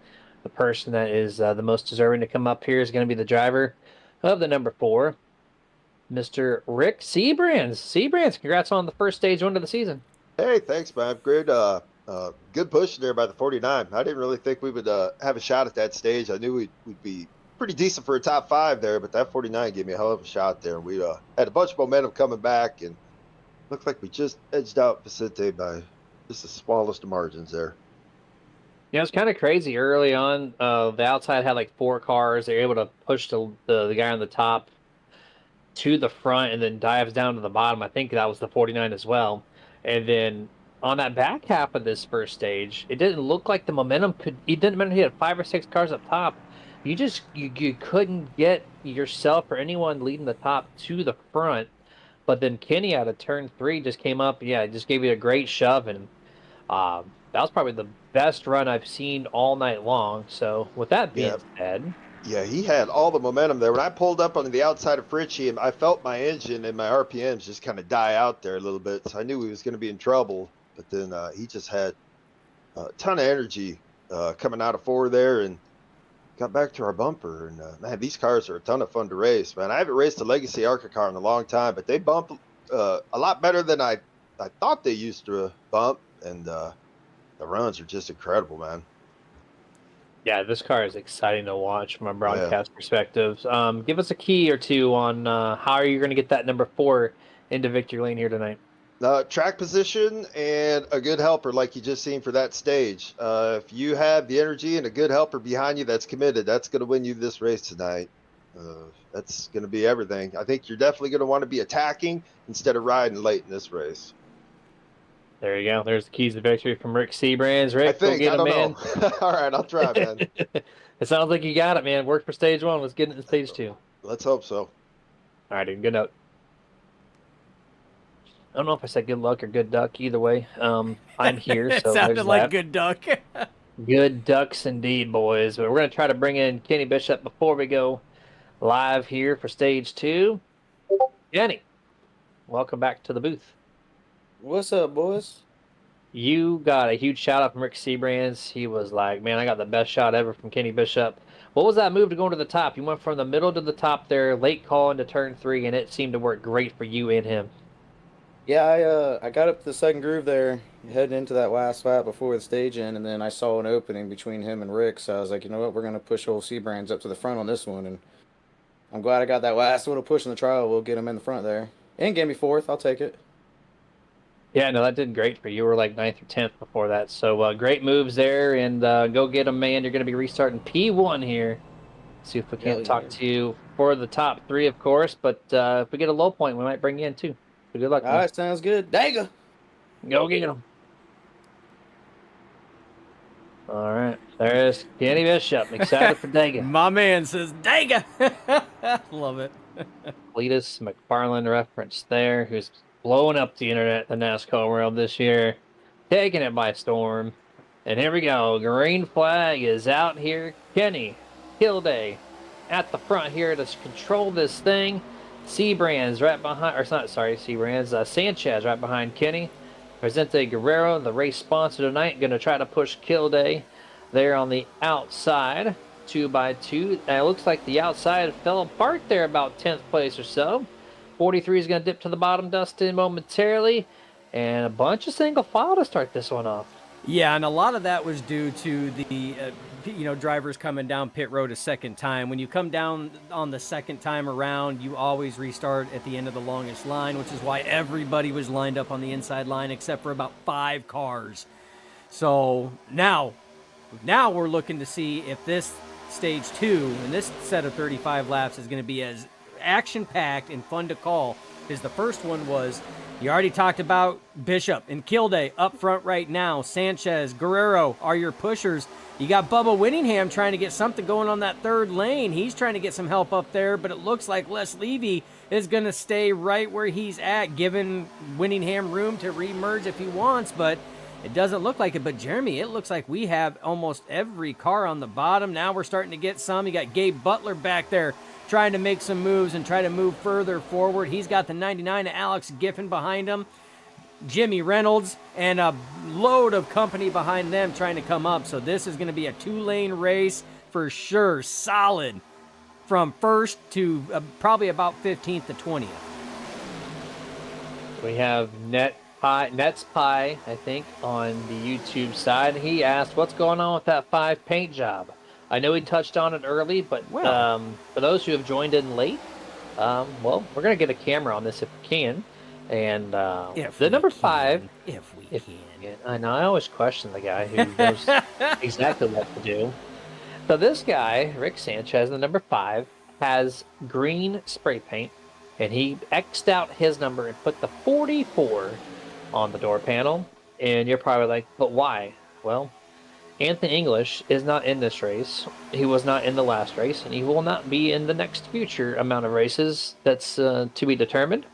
the person that is the most deserving to come up here is going to be the driver of the number 4, Mr. Rick Seabrands. Seabrands, congrats on the first stage win of the season. Hey, thanks, man. Great, good push there by the 49. I didn't really think we would have a shot at that stage. I knew we'd be pretty decent for a top 5 there, but that 49 gave me a hell of a shot there. We had a bunch of momentum coming back, and looked like we just edged out Vicente by just the smallest of margins there. Yeah, it's kind of crazy. Early on, the outside had like 4 cars. They were able to push the guy on the top to the front and then dives down to the bottom. I think that was the 49 as well. And then on that back half of this first stage, it didn't look like the momentum it didn't matter if you had 5 or 6 cars up top. You couldn't get yourself or anyone leading the top to the front. But then Kenny out of turn 3 just came up. Yeah, it just gave you a great shove. And that was probably the best run I've seen all night long. So with that being said... Yeah, he had all the momentum there. When I pulled up on the outside of Fritchie, I felt my engine and my RPMs just kind of die out there a little bit. So I knew he was going to be in trouble. But then he just had a ton of energy coming out of 4 there and got back to our bumper. And, man, these cars are a ton of fun to race, man. I haven't raced a Legacy ARCA car in a long time, but they bump a lot better than I thought they used to bump. And the runs are just incredible, man. Yeah, this car is exciting to watch from a broadcast perspective. Give us a key or two on how are you going to get that number 4 into victory lane here tonight? Track position and a good helper like you just seen for that stage. If you have the energy and a good helper behind you that's committed, that's going to win you this race tonight. That's going to be everything. I think you're definitely going to want to be attacking instead of riding late in this race. There you go. There's the keys to victory from Rick Seabrands. Rick, I think. I don't know. All right, I'll try, man. It sounds like you got it, man. Worked for stage 1. Let's get into stage 2. Let's hope so. All right, dude. Good note. I don't know if I said good luck or good duck. Either way, I'm here. It so sounded like good duck. Good ducks indeed, boys. But we're going to try to bring in Kenny Bishop before we go live here for stage 2. Kenny, welcome back to the booth. What's up, boys? You got a huge shout out from Rick Seabrands. He was like, man, I got the best shot ever from Kenny Bishop. What was that move to go to the top? You went from the middle to the top there, late call into turn 3, and it seemed to work great for you and him. Yeah, I got up to the second groove there, heading into that last lap before the stage end, and then I saw an opening between him and Rick. So I was like, you know what, we're gonna push old Seabrands up to the front on this one, and I'm glad I got that last little push in the trial. We'll get him in the front there, and gave me fourth. I'll take it. Yeah, no, that did great for you. You were like ninth or 10th before that. So great moves there, and go get them, man. You're going to be restarting P1 here. See if we Hell can't talk yeah. to you for the top 3, of course. But if we get a low point, we might bring you in too. So good luck, All man. right, sounds good. Dega. Go get them. All right, there's Kenny Bishop. I'm excited for Dega. My man says Dega. Love it. Cletus McFarland reference there, who's blowing up the internet, the NASCAR world this year, taking it by storm. And here we go. Green flag is out here. Kenny Kilday at the front here to control this thing. Seabrands right behind, or it's not, sorry, Seabrands. Sanchez right behind Kenny. Presente Guerrero, the race sponsor tonight, going to try to push Kilday there on the outside. 2x2. It looks like the outside fell apart there about 10th place or so. 43 is going to dip to the bottom, Dustin, momentarily. And a bunch of single file to start this one off. Yeah, and a lot of that was due to the drivers coming down pit road a second time. When you come down on the second time around, you always restart at the end of the longest line, which is why everybody was lined up on the inside line except for about 5 cars. So now we're looking to see if this stage 2 and this set of 35 laps is going to be as action-packed and fun to call as the first one was. You already talked about Bishop and Kilday up front right now. Sanchez, Guerrero are your pushers. You got Bubba Whittingham trying to get something going on that third lane. He's trying to get some help up there, but it looks like Les Levy is going to stay right where he's at, giving Whittingham room to re-merge if he wants, but it doesn't look like it. But Jeremy, it looks like we have almost every car on the bottom. Now we're starting to get some. You got Gabe Butler back there trying to make some moves and try to move further forward. He's got the 99 of Alex Giffen behind him. Jimmy Reynolds and a load of company behind them trying to come up. So this is going to be a 2-lane race for sure. Solid from first to probably about 15th to 20th. We have Nets Pie, I think, on the YouTube side. He asked, what's going on with that 5 paint job? I know he touched on it early, but for those who have joined in late, well, we're going to get a camera on this if we can. And the number 5, if we can. I know, I always question the guy who knows exactly what to do. So this guy, Rick Sanchez, the number 5, has green spray paint, and he X'd out his number and put the 44 on the door panel. And you're probably like, but why? Well, Anthony English is not in this race. He was not in the last race, and he will not be in the next future amount of races. That's to be determined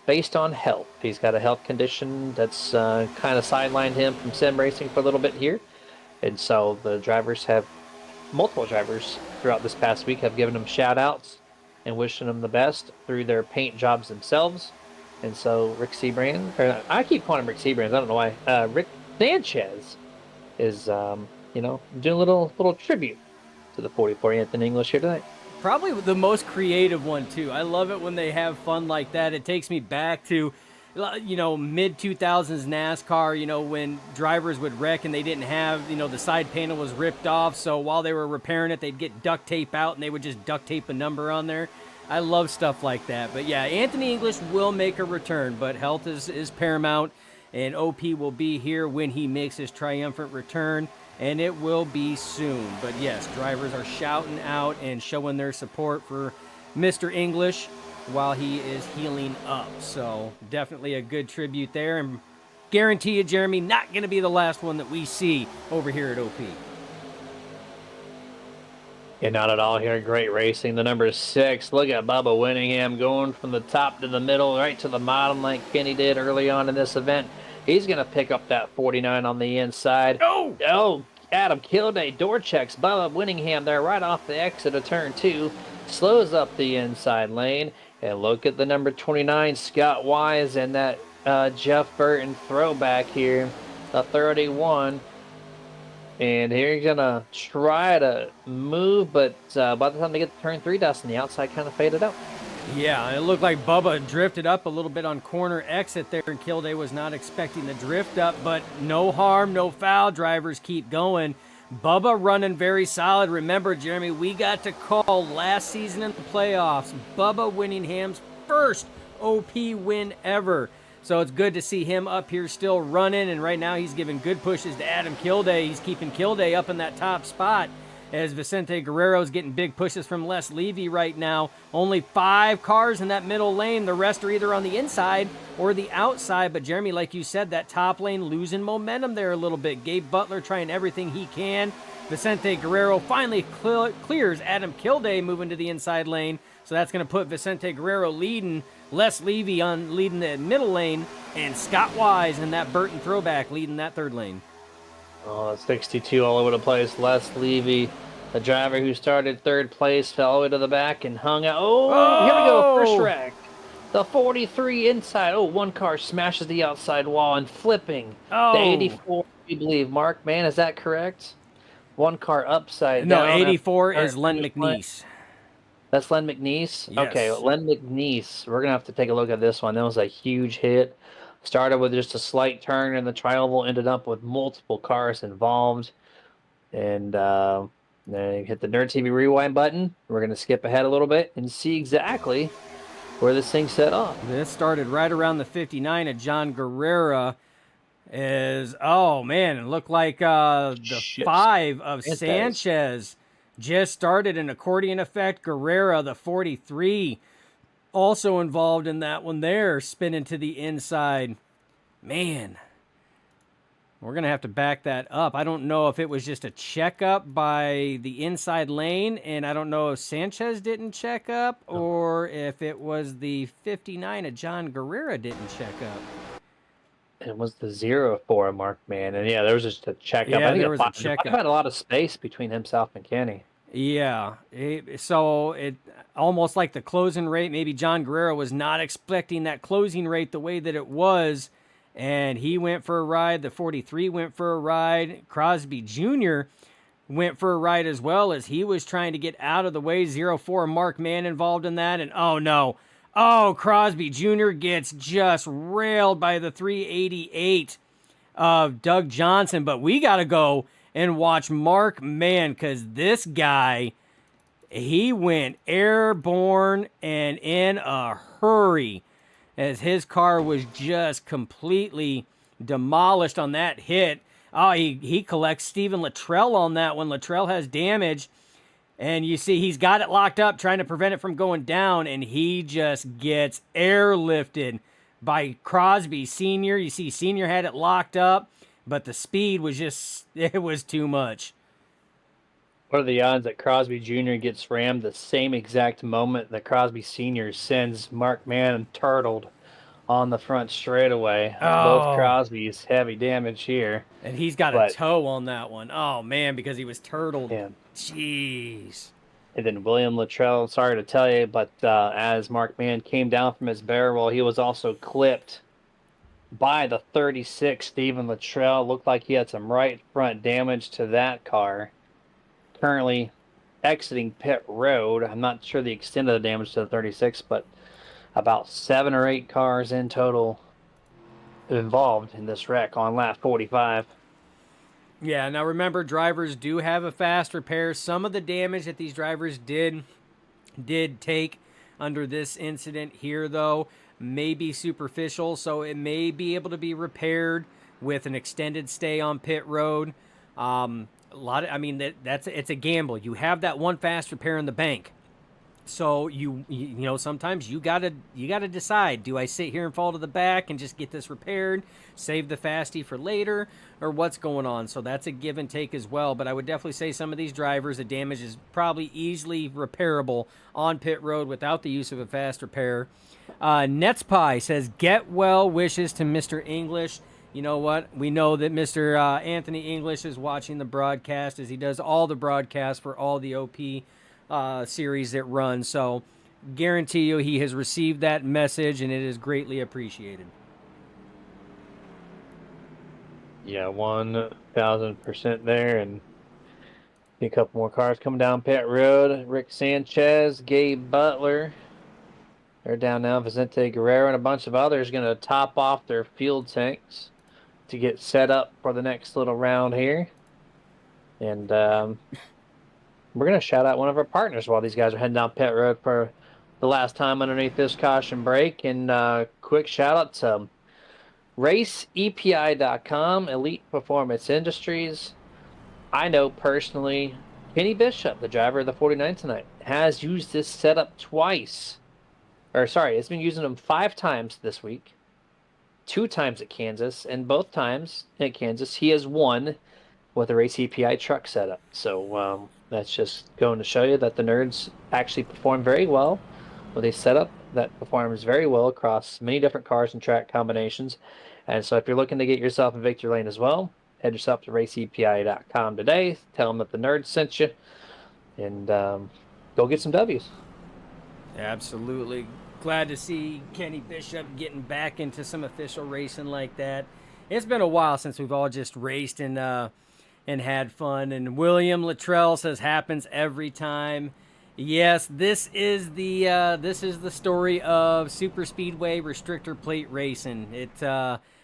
based on health. He's got a health condition that's kind of sidelined him from sim racing for a little bit here. And so the multiple drivers throughout this past week have given him shout outs and wishing him the best through their paint jobs themselves. And so Rick Seabrand, or I keep calling him Rick Seabrand, I don't know why, Rick Sanchez is, doing a little tribute to the 44 Anthony English here tonight. Probably the most creative one, too. I love it when they have fun like that. It takes me back to, mid-2000s NASCAR, when drivers would wreck and they didn't have, the side panel was ripped off. So while they were repairing it, they'd get duct tape out and they would just duct tape a number on there. I love stuff like that. But yeah, Anthony English will make a return, but health is paramount. And OP will be here when he makes his triumphant return, and it will be soon. But yes, drivers are shouting out and showing their support for Mr. English while he is healing up. So definitely a good tribute there, and guarantee you, Jeremy, not going to be the last one that we see over here at OP. Yeah, not at all here. Great racing. The number 6. Look at Bubba Whittingham going from the top to the middle, right to the bottom like Kenny did early on in this event. He's going to pick up that 49 on the inside. Oh, Adam Kilday door checks Bubba Whittingham there right off the exit of turn 2. Slows up the inside lane. And look at the number 29, Scott Wise, and that Jeff Burton throwback here, the 31. And here he's going to try to move, but by the time they get to turn 3, Dustin, the outside kind of faded out. Yeah, it looked like Bubba drifted up a little bit on corner exit there, and Kilday was not expecting the drift up, but no harm, no foul. Drivers keep going. Bubba running very solid. Remember, Jeremy, we got to call last season in the playoffs Bubba Winningham's first OP win ever. So it's good to see him up here still running, and right now he's giving good pushes to Adam Kilday. He's keeping Kilday up in that top spot, as Vicente Guerrero's getting big pushes from Les Levy right now. Only 5 cars in that middle lane. The rest are either on the inside or the outside. But Jeremy, like you said, that top lane losing momentum there a little bit. Gabe Butler trying everything he can. Vicente Guerrero finally clears Adam Kilday moving to the inside lane. So that's going to put Vicente Guerrero leading, Les Levy on leading the middle lane, and Scott Wise in that Burton throwback leading that third lane. Oh, it's 62 all over the place. Les Levy, the driver who started third place, fell all the way to the back and hung out. Oh, here we go. First wreck. The 43 inside. Oh, one car smashes the outside wall and flipping. Oh. The 84, we believe. Mark, man, is that correct? One car upside No, down. 84 is Len McNeese. That's Len McNeese? Yes. Okay, Len McNeese. We're going to have to take a look at this one. That was a huge hit. Started with just a slight turn in the tri-oval, ended up with multiple cars involved. And then hit the Nerd TV rewind button. We're going to skip ahead a little bit and see exactly where this thing set off. This started right around the 59 of John Guerrera. Oh man, it looked like the 5 of Sanchez just started an accordion effect. Guerrera, the 43, also involved in that one there, spinning to the inside. Man, we're going to have to back that up. I don't know if it was just a checkup by the inside lane, and I don't know if Sanchez didn't check up or if it was the 59 of John Guerrera didn't check up. It was the 04 Mark, man. And yeah, there was just a checkup. Yeah, I think there was a checkup. I've had a lot of space between himself and Kenny. Yeah, so it almost like the closing rate. Maybe John Guerrero was not expecting that closing rate the way that it was, and he went for a ride. The 43 went for a ride. Crosby Jr. went for a ride as well, as he was trying to get out of the way. 04 Mark Mann involved in that, and oh no. Oh, Crosby Jr. gets just railed by the 388 of Doug Johnson, but we got to go and watch Mark Mann, because this guy, he went airborne and in a hurry, as his car was just completely demolished on that hit. Oh, he collects Stephen Luttrell on that one. Luttrell has damage, and you see he's got it locked up, trying to prevent it from going down, and he just gets airlifted by Crosby Sr. You see Sr. had it locked up, but the speed was just, it was too much. What are the odds that Crosby Jr. gets rammed the same exact moment that Crosby Sr. sends Mark Mann turtled on the front straightaway? Both Crosby's heavy damage here. And he's got a toe on that one. Oh, man, because he was turtled. Yeah. Jeez. And then William Luttrell, sorry to tell you, but as Mark Mann came down from his barrel, he was also clipped by the 36, Stephen Luttrell. Looked like he had some right front damage to that car. Currently exiting pit road. I'm not sure the extent of the damage to the 36, but about 7 or 8 cars in total involved in this wreck on lap 45. Yeah, now remember, drivers do have a fast repair. Some of the damage that these drivers did take under this incident here, though, may be superficial, so it may be able to be repaired with an extended stay on pit road. It's a gamble. You have that one fast repair in the bank, so you know, sometimes you gotta decide: do I sit here and fall to the back and just get this repaired, save the fasty for later, or what's going on? So that's a give and take as well. But I would definitely say some of these drivers, the damage is probably easily repairable on pit road without the use of a fast repair. Netspie says, get well wishes to Mr. English. You know what? We know that Mr. Anthony English is watching the broadcast, as he does all the broadcasts for all the OP series that run. So guarantee you he has received that message, and it is greatly appreciated. Yeah, 1,000% there, and a couple more cars coming down pit road. Rick Sanchez, Gabe Butler, They're down now. Vicente Guerrero and a bunch of others going to top off their fuel tanks to get set up for the next little round here. And we're going to shout out one of our partners while these guys are heading down pit road for the last time underneath this caution break. And quick shout out to RaceEPI.com, Elite Performance Industries. I know personally Kenny Bishop, the driver of the 49 tonight, has used this setup twice. Or sorry, it's been using them 5 times this week. 2 times at Kansas, and both times at Kansas he has won with a Race EPI truck setup. So that's just going to show you that the nerds actually perform very well with a setup that performs very well across many different cars and track combinations. And so if you're looking to get yourself a victory lane as well, head yourself to raceepi.com today. Tell them that the nerds sent you, and go get some W's. Absolutely. Glad to see Kenny Bishop getting back into some official racing like that. It's been a while since we've all just raced and had fun. And William Luttrell says happens every time. Yes, this is the story of super speedway restrictor plate racing.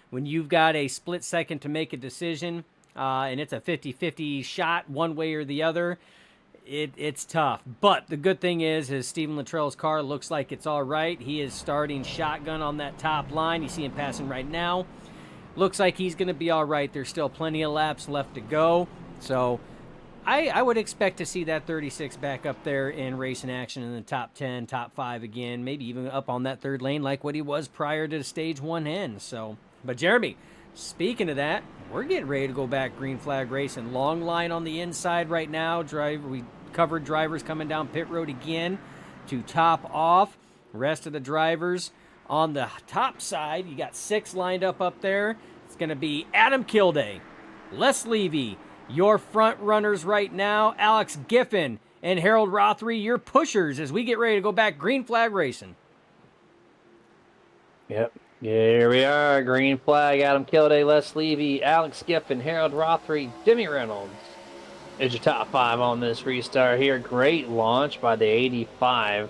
When you've got a split second to make a decision, and it's a 50-50 shot one way or the other, it's tough. But the good thing is Stephen Luttrell's car looks like it's all right. He is starting shotgun on that top line. You see him passing right now. Looks like he's going to be all right. There's still plenty of laps left to go. So I would expect to see that 36 back up there in racing action in the top 10, top 5 again, maybe even up on that third lane like what he was prior to the stage 1 end. So, but Jeremy, speaking of that, we're getting ready to go back green flag racing. Long line on the inside right now. We covered drivers coming down pit road again to top off. Rest of the drivers on the top side, you got 6 lined up there. It's going to be Adam Kilday, Les Levy, your front runners right now, Alex Giffen and Harold Rothery, your pushers as we get ready to go back green flag racing. Yep. Here we are. Green flag, Adam Kilday, Les Levy, Alex Giffen, Harold Rothery, Jimmy Reynolds is your top 5 on this restart here. Great launch by the 85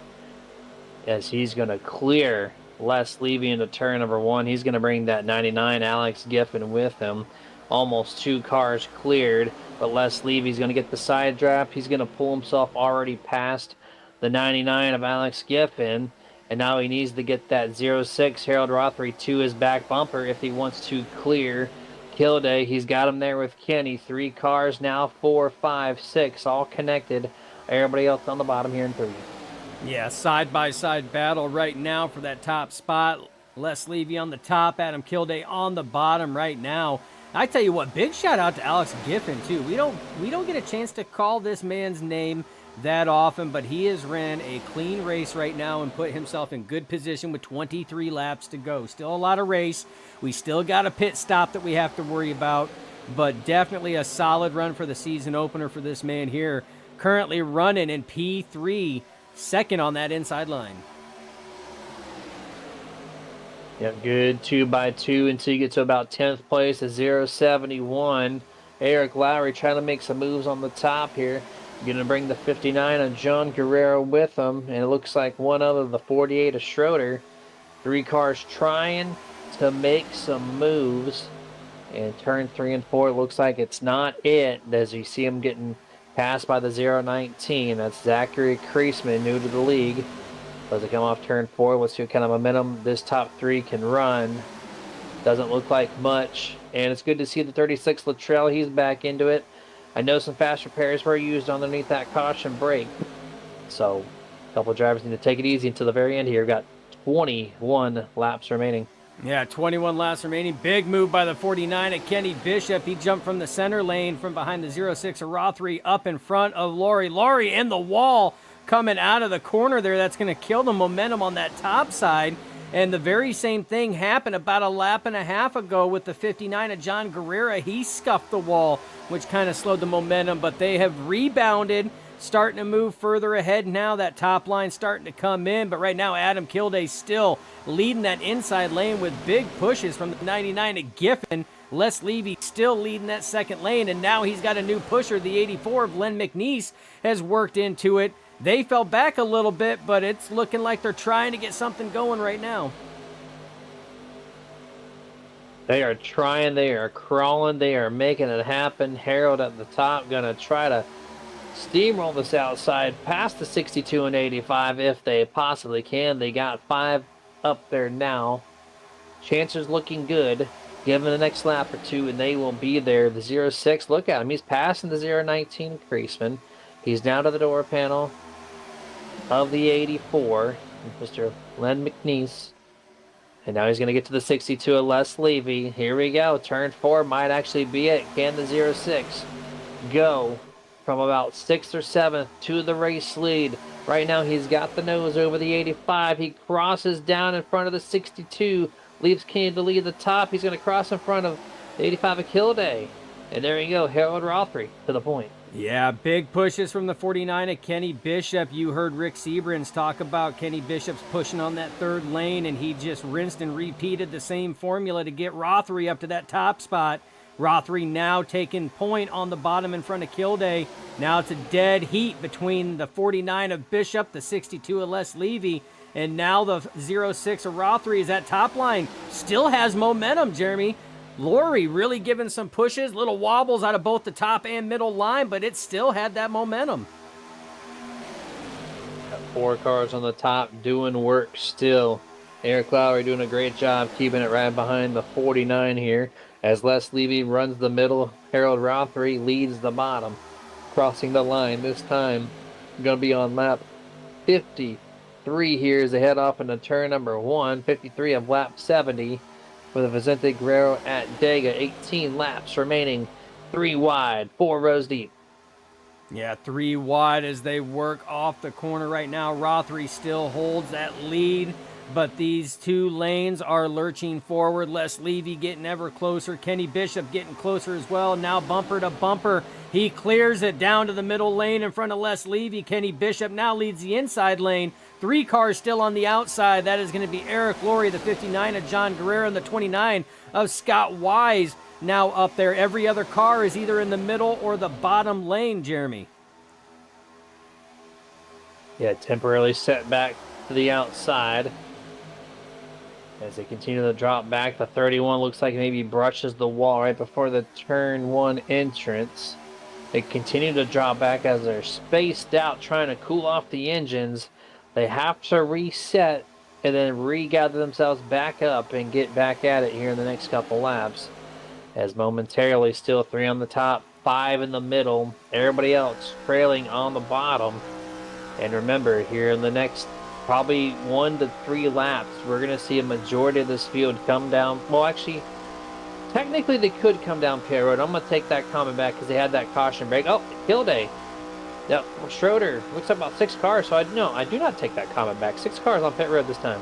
as he's going to clear Les Levy into turn number 1. He's going to bring that 99 Alex Giffen with him. Almost 2 cars cleared, but Les Levy's going to get the side draft. He's going to pull himself already past the 99 of Alex Giffen, and now he needs to get that 06 Harold Rothery to his back bumper if he wants to clear Kilday. He's got him there with Kenny. 3 cars now, 4, 5, 6, all connected. Everybody else on the bottom here in 3. Yeah, side-by-side battle right now for that top spot. Les Levy on the top, Adam Kilday on the bottom right now. I tell you what, big shout out to Alex Giffen too. We don't get a chance to call this man's name that often, but he has ran a clean race right now and put himself in good position with 23 laps to go. Still a lot of race. We still got a pit stop that we have to worry about, but definitely a solid run for the season opener for this man here. Currently running in P3, second on that inside line. Yep, good 2x2 until you get to about 10th place at 071. Eric Lowry trying to make some moves on the top here. Going to bring the 59 of John Guerrero with him. And it looks like one other, the 48 of Schroeder. 3 cars trying to make some moves. And turn 3 and 4 looks like it's not it. As you see him getting passed by the 019. That's Zachary Kreisman, new to the league. As they come off turn 4, let's see what kind of momentum this top 3 can run. Doesn't look like much. And it's good to see the 36 Luttrell. He's back into it. I know some fast repairs were used underneath that caution brake. So a couple of drivers need to take it easy until the very end here. We've got 21 laps remaining. Yeah, 21 laps remaining. Big move by the 49 at Kenny Bishop. He jumped from the center lane from behind the 06 of Rothery up in front of Laurie. Laurie in the wall coming out of the corner there. That's going to kill the momentum on that top side. And the very same thing happened about a lap and a half ago with the 59 of John Guerrero. He scuffed the wall, which kind of slowed the momentum, but they have rebounded, starting to move further ahead now. That top line starting to come in, but right now Adam Kilday still leading that inside lane with big pushes from the 99 of Giffen. Les Levy still leading that second lane, and now he's got a new pusher. The 84 of Len McNeese has worked into it. They fell back a little bit, but it's looking like they're trying to get something going right now. They are trying, they are crawling, they are making it happen. Harold at the top going to try to steamroll this outside past the 62 and 85 if they possibly can. They got 5 up there now. Chances looking good. Give them the next lap or two and they will be there. The 06, look at him. He's passing the 019 Creasman. He's down to the door panel of the 84, Mr. Len McNeese. And now he's going to get to the 62 of Les Levy. Here we go. Turn 4 might actually be it. Can the 06 go from about 6th or 7th to the race lead? Right now he's got the nose over the 85. He crosses down in front of the 62. Leaves Kenny to lead the top. He's going to cross in front of the 85 of Kilday. And there you go. Harold Rothery to the point. Yeah, big pushes from the 49 of Kenny Bishop. You heard Rick Seabrans talk about Kenny Bishop's pushing on that third lane, and he just rinsed and repeated the same formula to get Rothery up to that top spot. Rothery now taking point on the bottom in front of Kilday. Now it's a dead heat between the 49 of Bishop, the 62 of Les Levy, and now the 06 of Rothery is at top line. Still has momentum, Jeremy. Laurie really giving some pushes, little wobbles out of both the top and middle line, but it still had that momentum. 4 cars on the top doing work still. Eric Lowry doing a great job keeping it right behind the 49 here. As Les Levy runs the middle, Harold Rothery leads the bottom. Crossing the line this time. Going to be on lap 53 here as they head off into turn number 1. 53 of lap 70. With Vicente Guerrero at Dega. 18 laps remaining. 3 wide, 4 rows deep. Yeah, 3 wide as they work off the corner right now. Rothery still holds that lead, but these 2 lanes are lurching forward. Les Levy getting ever closer. Kenny Bishop getting closer as well. Now bumper to bumper. He clears it down to the middle lane in front of Les Levy. Kenny Bishop now leads the inside lane. 3 cars still on the outside. That is going to be Eric Laurie, the 59 of John Guerrero, and the 29 of Scott Wise now up there. Every other car is either in the middle or the bottom lane, Jeremy. Yeah, temporarily set back to the outside. As they continue to drop back, the 31 looks like maybe brushes the wall right before the turn 1 entrance. They continue to drop back as they're spaced out trying to cool off the engines. They have to reset and then regather themselves back up and get back at it here in the next couple laps. As momentarily still 3 on the top, 5 in the middle, everybody else trailing on the bottom. And remember, here in the next probably 1 to 3 laps, we're going to see a majority of this field come down. Well, actually, technically they could come down pit road. I'm going to take that comment back because they had that caution break. Oh, Kilday. Yep, Schroeder looks like about 6 cars, so I do not take that comment back. 6 cars on pit road this time.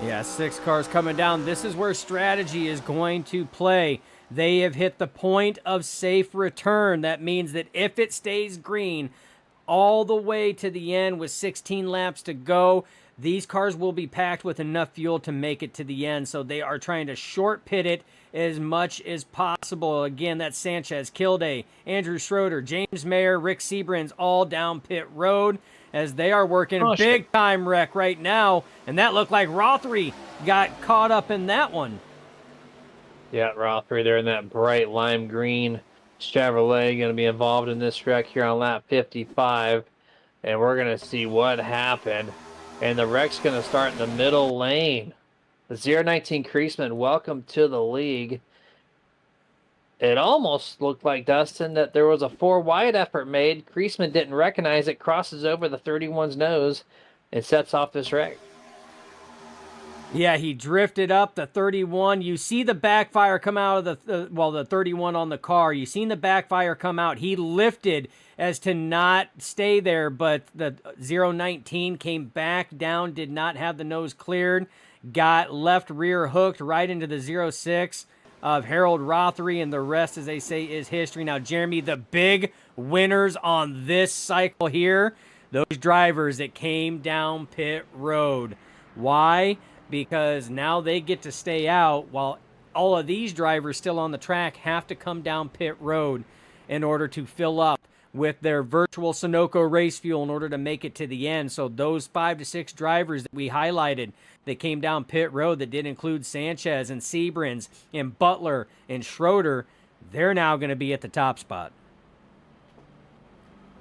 Yeah, 6 cars coming down. This is where strategy is going to play. They have hit the point of safe return. That means that if it stays green all the way to the end with 16 laps to go, these cars will be packed with enough fuel to make it to the end. So they are trying to short pit it as much as possible. Again, that's Sanchez, Kilday, Andrew Schroeder, James Mayer, Rick Seabrans, all down pit road as they are working big time wreck right now. And that looked like Rothery got caught up in that one. Yeah, Rothery there in that bright lime green Chevrolet going to be involved in this wreck here on lap 55. And we're going to see what happened. And the wreck's going to start in the middle lane. The 019 Creasman, welcome to the league. It almost looked like, Dustin, that there was a 4 wide effort made. Creasman didn't recognize it, crosses over the 31's nose, and sets off this wreck. Yeah, he drifted up the 31. You see the backfire come out of the 31 on the car. You seen the backfire come out. He lifted as to not stay there, but the 019 came back down, did not have the nose cleared, got left rear hooked right into the 06 of Harold Rothery, and the rest, as they say, is history. Now, Jeremy, the big winners on this cycle here, those drivers that came down pit road. Why? Because now they get to stay out while all of these drivers still on the track have to come down pit road in order to fill up with their virtual Sunoco race fuel in order to make it to the end. So those 5 to 6 drivers that we highlighted that came down pit road that did include Sanchez and Seabrins and Butler and Schroeder, they're now going to be at the top spot.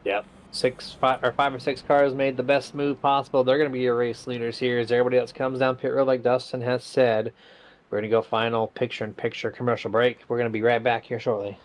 Yep. 5 or 6 cars made the best move possible. They're going to be your race leaders here as everybody else comes down pit road like Dustin has said. We're going to go final picture-in-picture commercial break. We're going to be right back here shortly.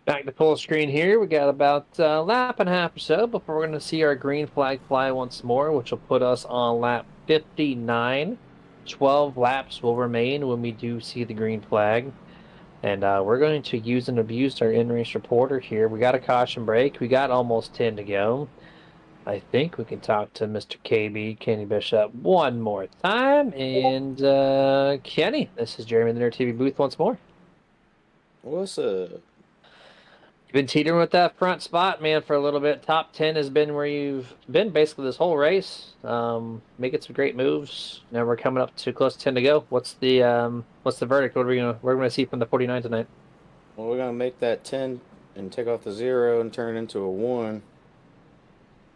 Back to full screen here. We got about a lap and a half or so before we're going to see our green flag fly once more, which will put us on lap 59. 12 laps will remain when we do see the green flag. And we're going to use and abuse our in-race reporter here. We got a caution break. We got almost 10 to go. I think we can talk to Mr. KB, Kenny Bishop, one more time. And Kenny, this is Jeremy in the Nerd TV booth once more. What's up? You've been teetering with that front spot, man, for a little bit. Top 10 has been where you've been basically this whole race. Making some great moves. Now we're coming up to close to 10 to go. What's the verdict? What are we gonna see from the 49 tonight? Well, we're gonna make that 10 and take off the 0 and turn it into a 1.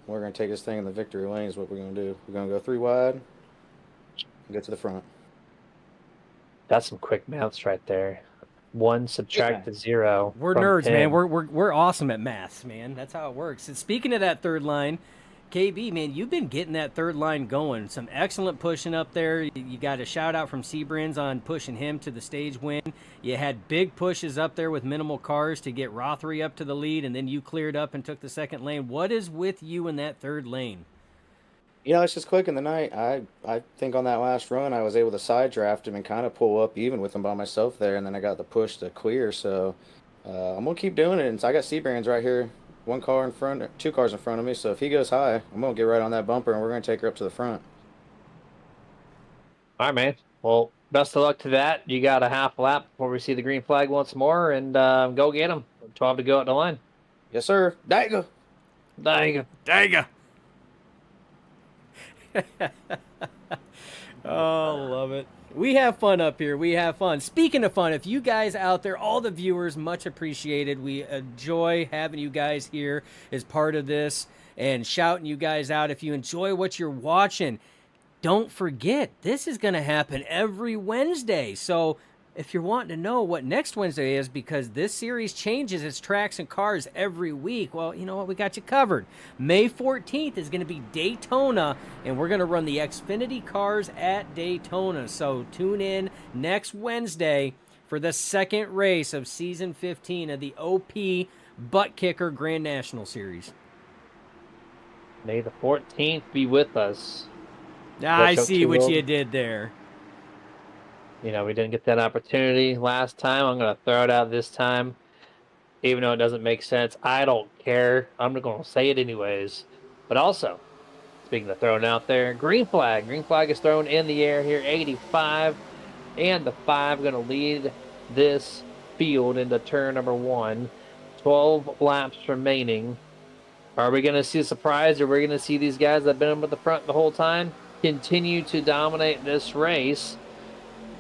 We're gonna take this thing in the victory lane is what we're gonna do. We're gonna go 3 wide and get to the front. That's some quick maths right there. 1 subtract the 0. We're nerds, 10. Man. We're awesome at maths, man. That's how it works. And speaking of that third line, KB, man, you've been getting that third line going. Some excellent pushing up there. You got a shout out from Seabrins on pushing him to the stage win. You had big pushes up there with minimal cars to get Rothery up to the lead, and then you cleared up and took the second lane. What is with you in that third lane? You know, it's just quick in the night. I think on that last run, I was able to side draft him and kind of pull up even with him by myself there, and then I got the push to clear. So I'm going to keep doing it. And so I got Seabrands right here, 2 cars in front of me. So if he goes high, I'm going to get right on that bumper, and we're going to take her up to the front. All right, man. Well, best of luck to that. You got a half lap before we see the green flag once more, and go get him. 12 to go at the line. Yes, sir. Dagger. Dagger. Dagger. Oh, love it. We have fun up here. We have fun. Speaking of fun, if you guys out there, all the viewers, much appreciated. We enjoy having you guys here as part of this and shouting you guys out. If you enjoy what you're watching, don't forget, this is going to happen every Wednesday. So if you're wanting to know what next Wednesday is, because this series changes its tracks and cars every week, well, you know what? We got you covered. May 14th is going to be Daytona, and we're going to run the Xfinity cars at Daytona. So tune in next Wednesday for the second race of Season 15 of the OP ButtKicker Grand National Series. May the 14th be with us. I see what you did there. You know, we didn't get that opportunity last time. I'm going to throw it out this time. Even though it doesn't make sense, I don't care. I'm going to say it anyways. But also, speaking of throwing out there, green flag. Green flag is thrown in the air here, 85. And the 5 going to lead this field into turn number 1. 12 laps remaining. Are we going to see a surprise, or are we going to see these guys that have been up at the front the whole time continue to dominate this race?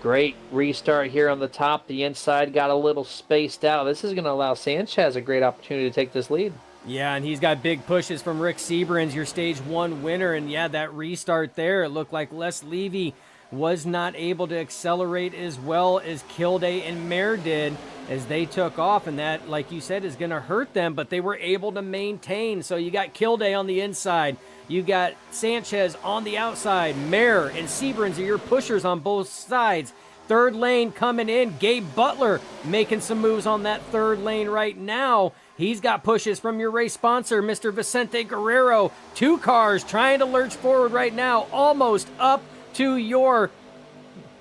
Great restart here on the top. The inside got a little spaced out. This is going to allow Sanchez a great opportunity to take this lead. Yeah, and he's got big pushes from Rick Seabrans, your Stage 1 winner. And yeah, that restart there, it looked like Les Levy was not able to accelerate as well as Kilday and Mare did as they took off. And that, like you said, is going to hurt them, but they were able to maintain. So you got Kilday on the inside. You got Sanchez on the outside. Mare and Seabrans are your pushers on both sides. Third lane coming in. Gabe Butler making some moves on that third lane right now. He's got pushes from your race sponsor, Mr. Vicente Guerrero. 2 cars trying to lurch forward right now, almost up to your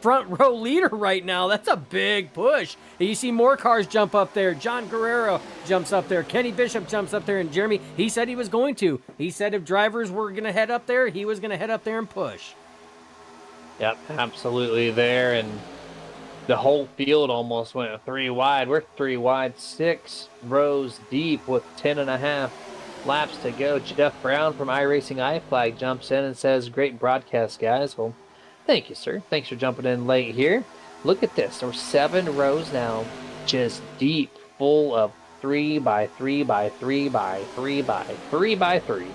front row leader right now. That's a big push. You see more cars jump up there. John Guerrero jumps up there. Kenny Bishop jumps up there. And Jeremy, he said he was going to. He said if drivers were going to head up there, he was going to head up there and push. Yep, absolutely there. And the whole field almost went 3 wide. We're 3 wide, 6 rows deep with 10.5 laps to go. Jeff Brown from iRacing iFlag jumps in and says, great broadcast, guys. Well, thank you, sir. Thanks for jumping in late here. Look at this. There were 7 rows now, just deep, full of 3 by 3 by 3 by 3 by 3 by 3.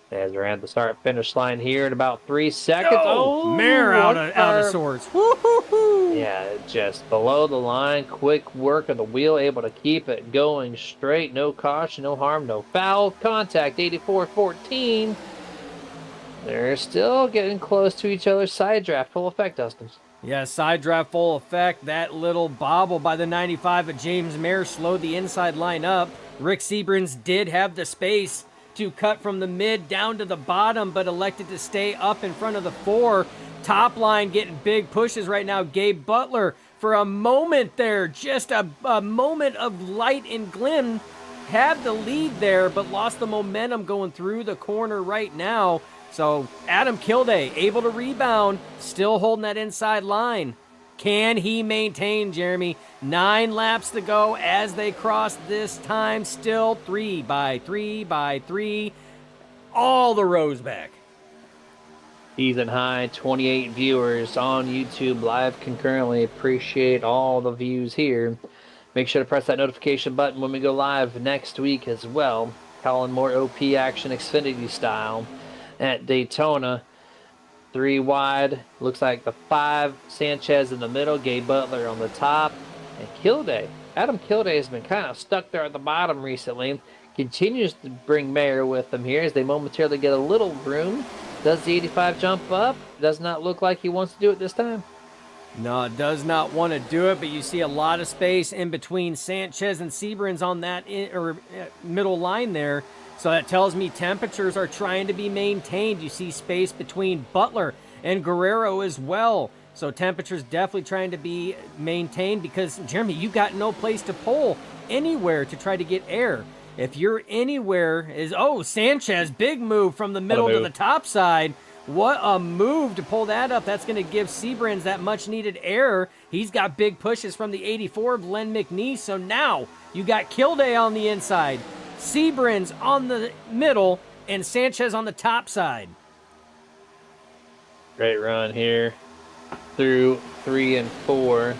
As we're at the start-finish line here in about 3 seconds. Oh, Mare out of sorts. Woo-hoo-hoo. Yeah, just below the line. Quick work of the wheel, able to keep it going straight. No caution, no harm, no foul. Contact 84-14. They're still getting close to each other. Side draft, full effect, Dustin. Yeah, side draft full effect. That little bobble by the 95 of James Mare slowed the inside line up. Rick Seabrans did have the space to cut from the mid down to the bottom, but elected to stay up in front of the 4. Top line getting big pushes right now. Gabe Butler, for a moment there, just a moment of light and glim, had the lead there, but lost the momentum going through the corner right now. So Adam Kilday able to rebound, still holding that inside line. Can he maintain, Jeremy? 9 laps to go as they cross this time. Still 3 by 3 by 3. All the rows back. Season high, 28 viewers on YouTube live concurrently. Appreciate all the views here. Make sure to press that notification button when we go live next week as well. Calling more OP action Xfinity style at Daytona. 3 wide. Looks like the 5. Sanchez in the middle. Gabe Butler on the top. And Kilday. Adam Kilday has been kind of stuck there at the bottom recently. Continues to bring Mare with them here as they momentarily get a little room. Does the 85 jump up? Does not look like he wants to do it this time. No, it does not want to do it, but you see a lot of space in between Sanchez and Seabrans on that middle line there. So that tells me temperatures are trying to be maintained. You see space between Butler and Guerrero as well. So temperatures definitely trying to be maintained because, Jeremy, you got no place to pull anywhere to try to get air. If you're anywhere Sanchez, big move from the middle to the top side. What a move to pull that up. That's going to give Seabrans that much needed air. He's got big pushes from the 84 of Len McNeese. So now you got Kilday on the inside, Seabrans on the middle, and Sanchez on the top side. Great run here through 3 and 4.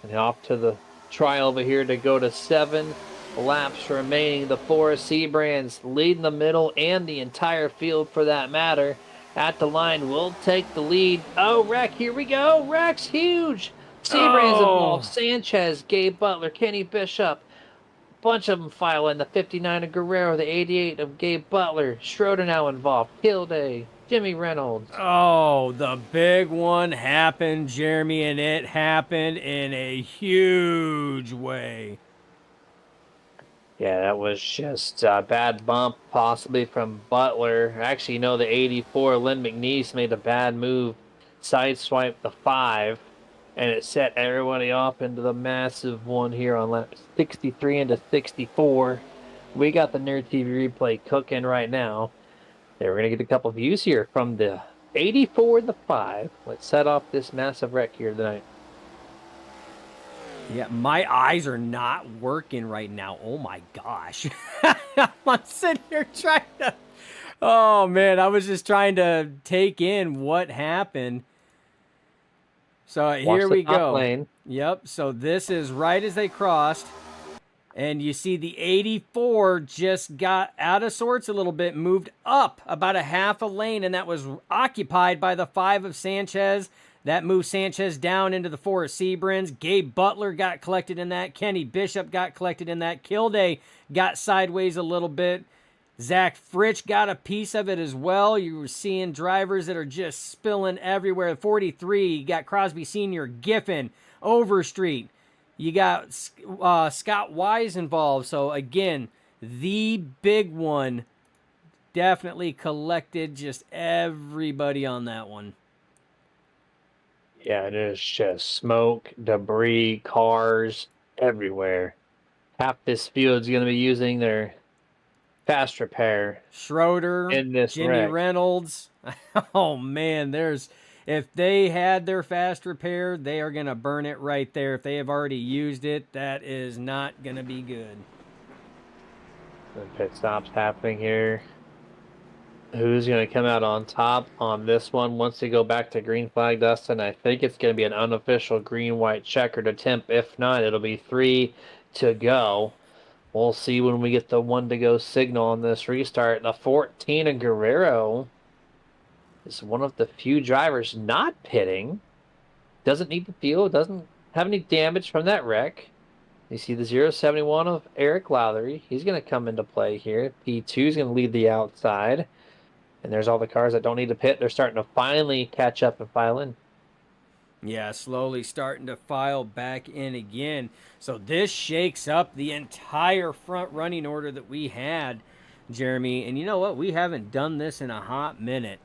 And off to the try over here to go to 7 laps remaining. The 4 Seabrans leading the middle and the entire field for that matter. At the line will take the lead. Oh, wreck, here we go. Wreck's huge. Seabrans involved. Sanchez, Gabe Butler, Kenny Bishop. Bunch of them file in. The 59 of Guerrero, the 88 of Gabe Butler. Schroeder now involved. Kilday, Jimmy Reynolds. Oh, the big one happened, Jeremy, and it happened in a huge way. Yeah, that was just a bad bump, possibly from Butler. Actually, the 84, Lynn McNeese made a bad move, sideswiped the 5, and it set everybody off into the massive one here on lap 63 into 64. We got the Nerd TV replay cooking right now. We're going to get a couple views here from the 84 and the 5. Let's set off this massive wreck here tonight. Yeah, my eyes are not working right now. Oh my gosh. I'm sitting here trying to. Oh man, I was just trying to take in what happened. So here we go. Lane. Yep, so this is right as they crossed. And you see the 84 just got out of sorts a little bit, moved up about a half a lane, and that was occupied by the 5 of Sanchez. That moved Sanchez down into the 4 of Seabrins. Gabe Butler got collected in that. Kenny Bishop got collected in that. Kilday got sideways a little bit. Zach Fritsch got a piece of it as well. You were seeing drivers that are just spilling everywhere. 43, you got Crosby Sr., Giffen, Overstreet. You got Scott Wise involved. So, again, the big one definitely collected just everybody on that one. Yeah, there's just smoke, debris, cars everywhere. Half this field's going to be using their fast repair. Schroeder, in this Jimmy wreck. Reynolds. Oh, man, if they had their fast repair, they are going to burn it right there. If they have already used it, that is not going to be good. The pit stops happening here. Who's going to come out on top on this one once they go back to green flag, Dustin? I think it's going to be an unofficial green-white checkered attempt. If not, it'll be 3 to go. We'll see when we get the 1 to go signal on this restart. The 14 of Guerrero is one of the few drivers not pitting. Doesn't need the fuel, doesn't have any damage from that wreck. You see the 071 of Eric Lowry. He's going to come into play here. P2 is going to lead the outside. And there's all the cars that don't need to pit. They're starting to finally catch up and file in. Yeah, slowly starting to file back in again. So this shakes up the entire front running order that we had, Jeremy. And you know what? We haven't done this in a hot minute.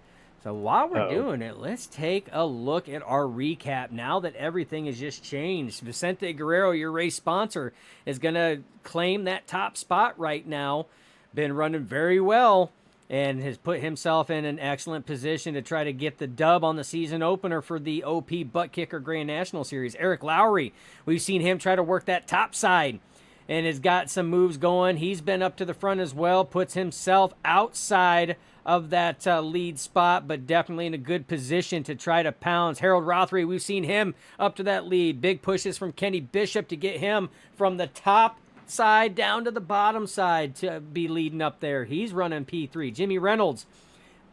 So while we're doing it, let's take a look at our recap now that everything has just changed. Vicente Guerrero, your race sponsor, is going to claim that top spot right now. Been running very well and has put himself in an excellent position to try to get the dub on the season opener for the OP ButtKicker Grand National Series. Eric Lowry, we've seen him try to work that top side and has got some moves going. He's been up to the front as well, puts himself outside of that lead spot, but definitely in a good position to try to pounce. Harold Rothery, we've seen him up to that lead. Big pushes from Kenny Bishop to get him from the top side down to the bottom side to be leading up there. He's running P3. Jimmy Reynolds,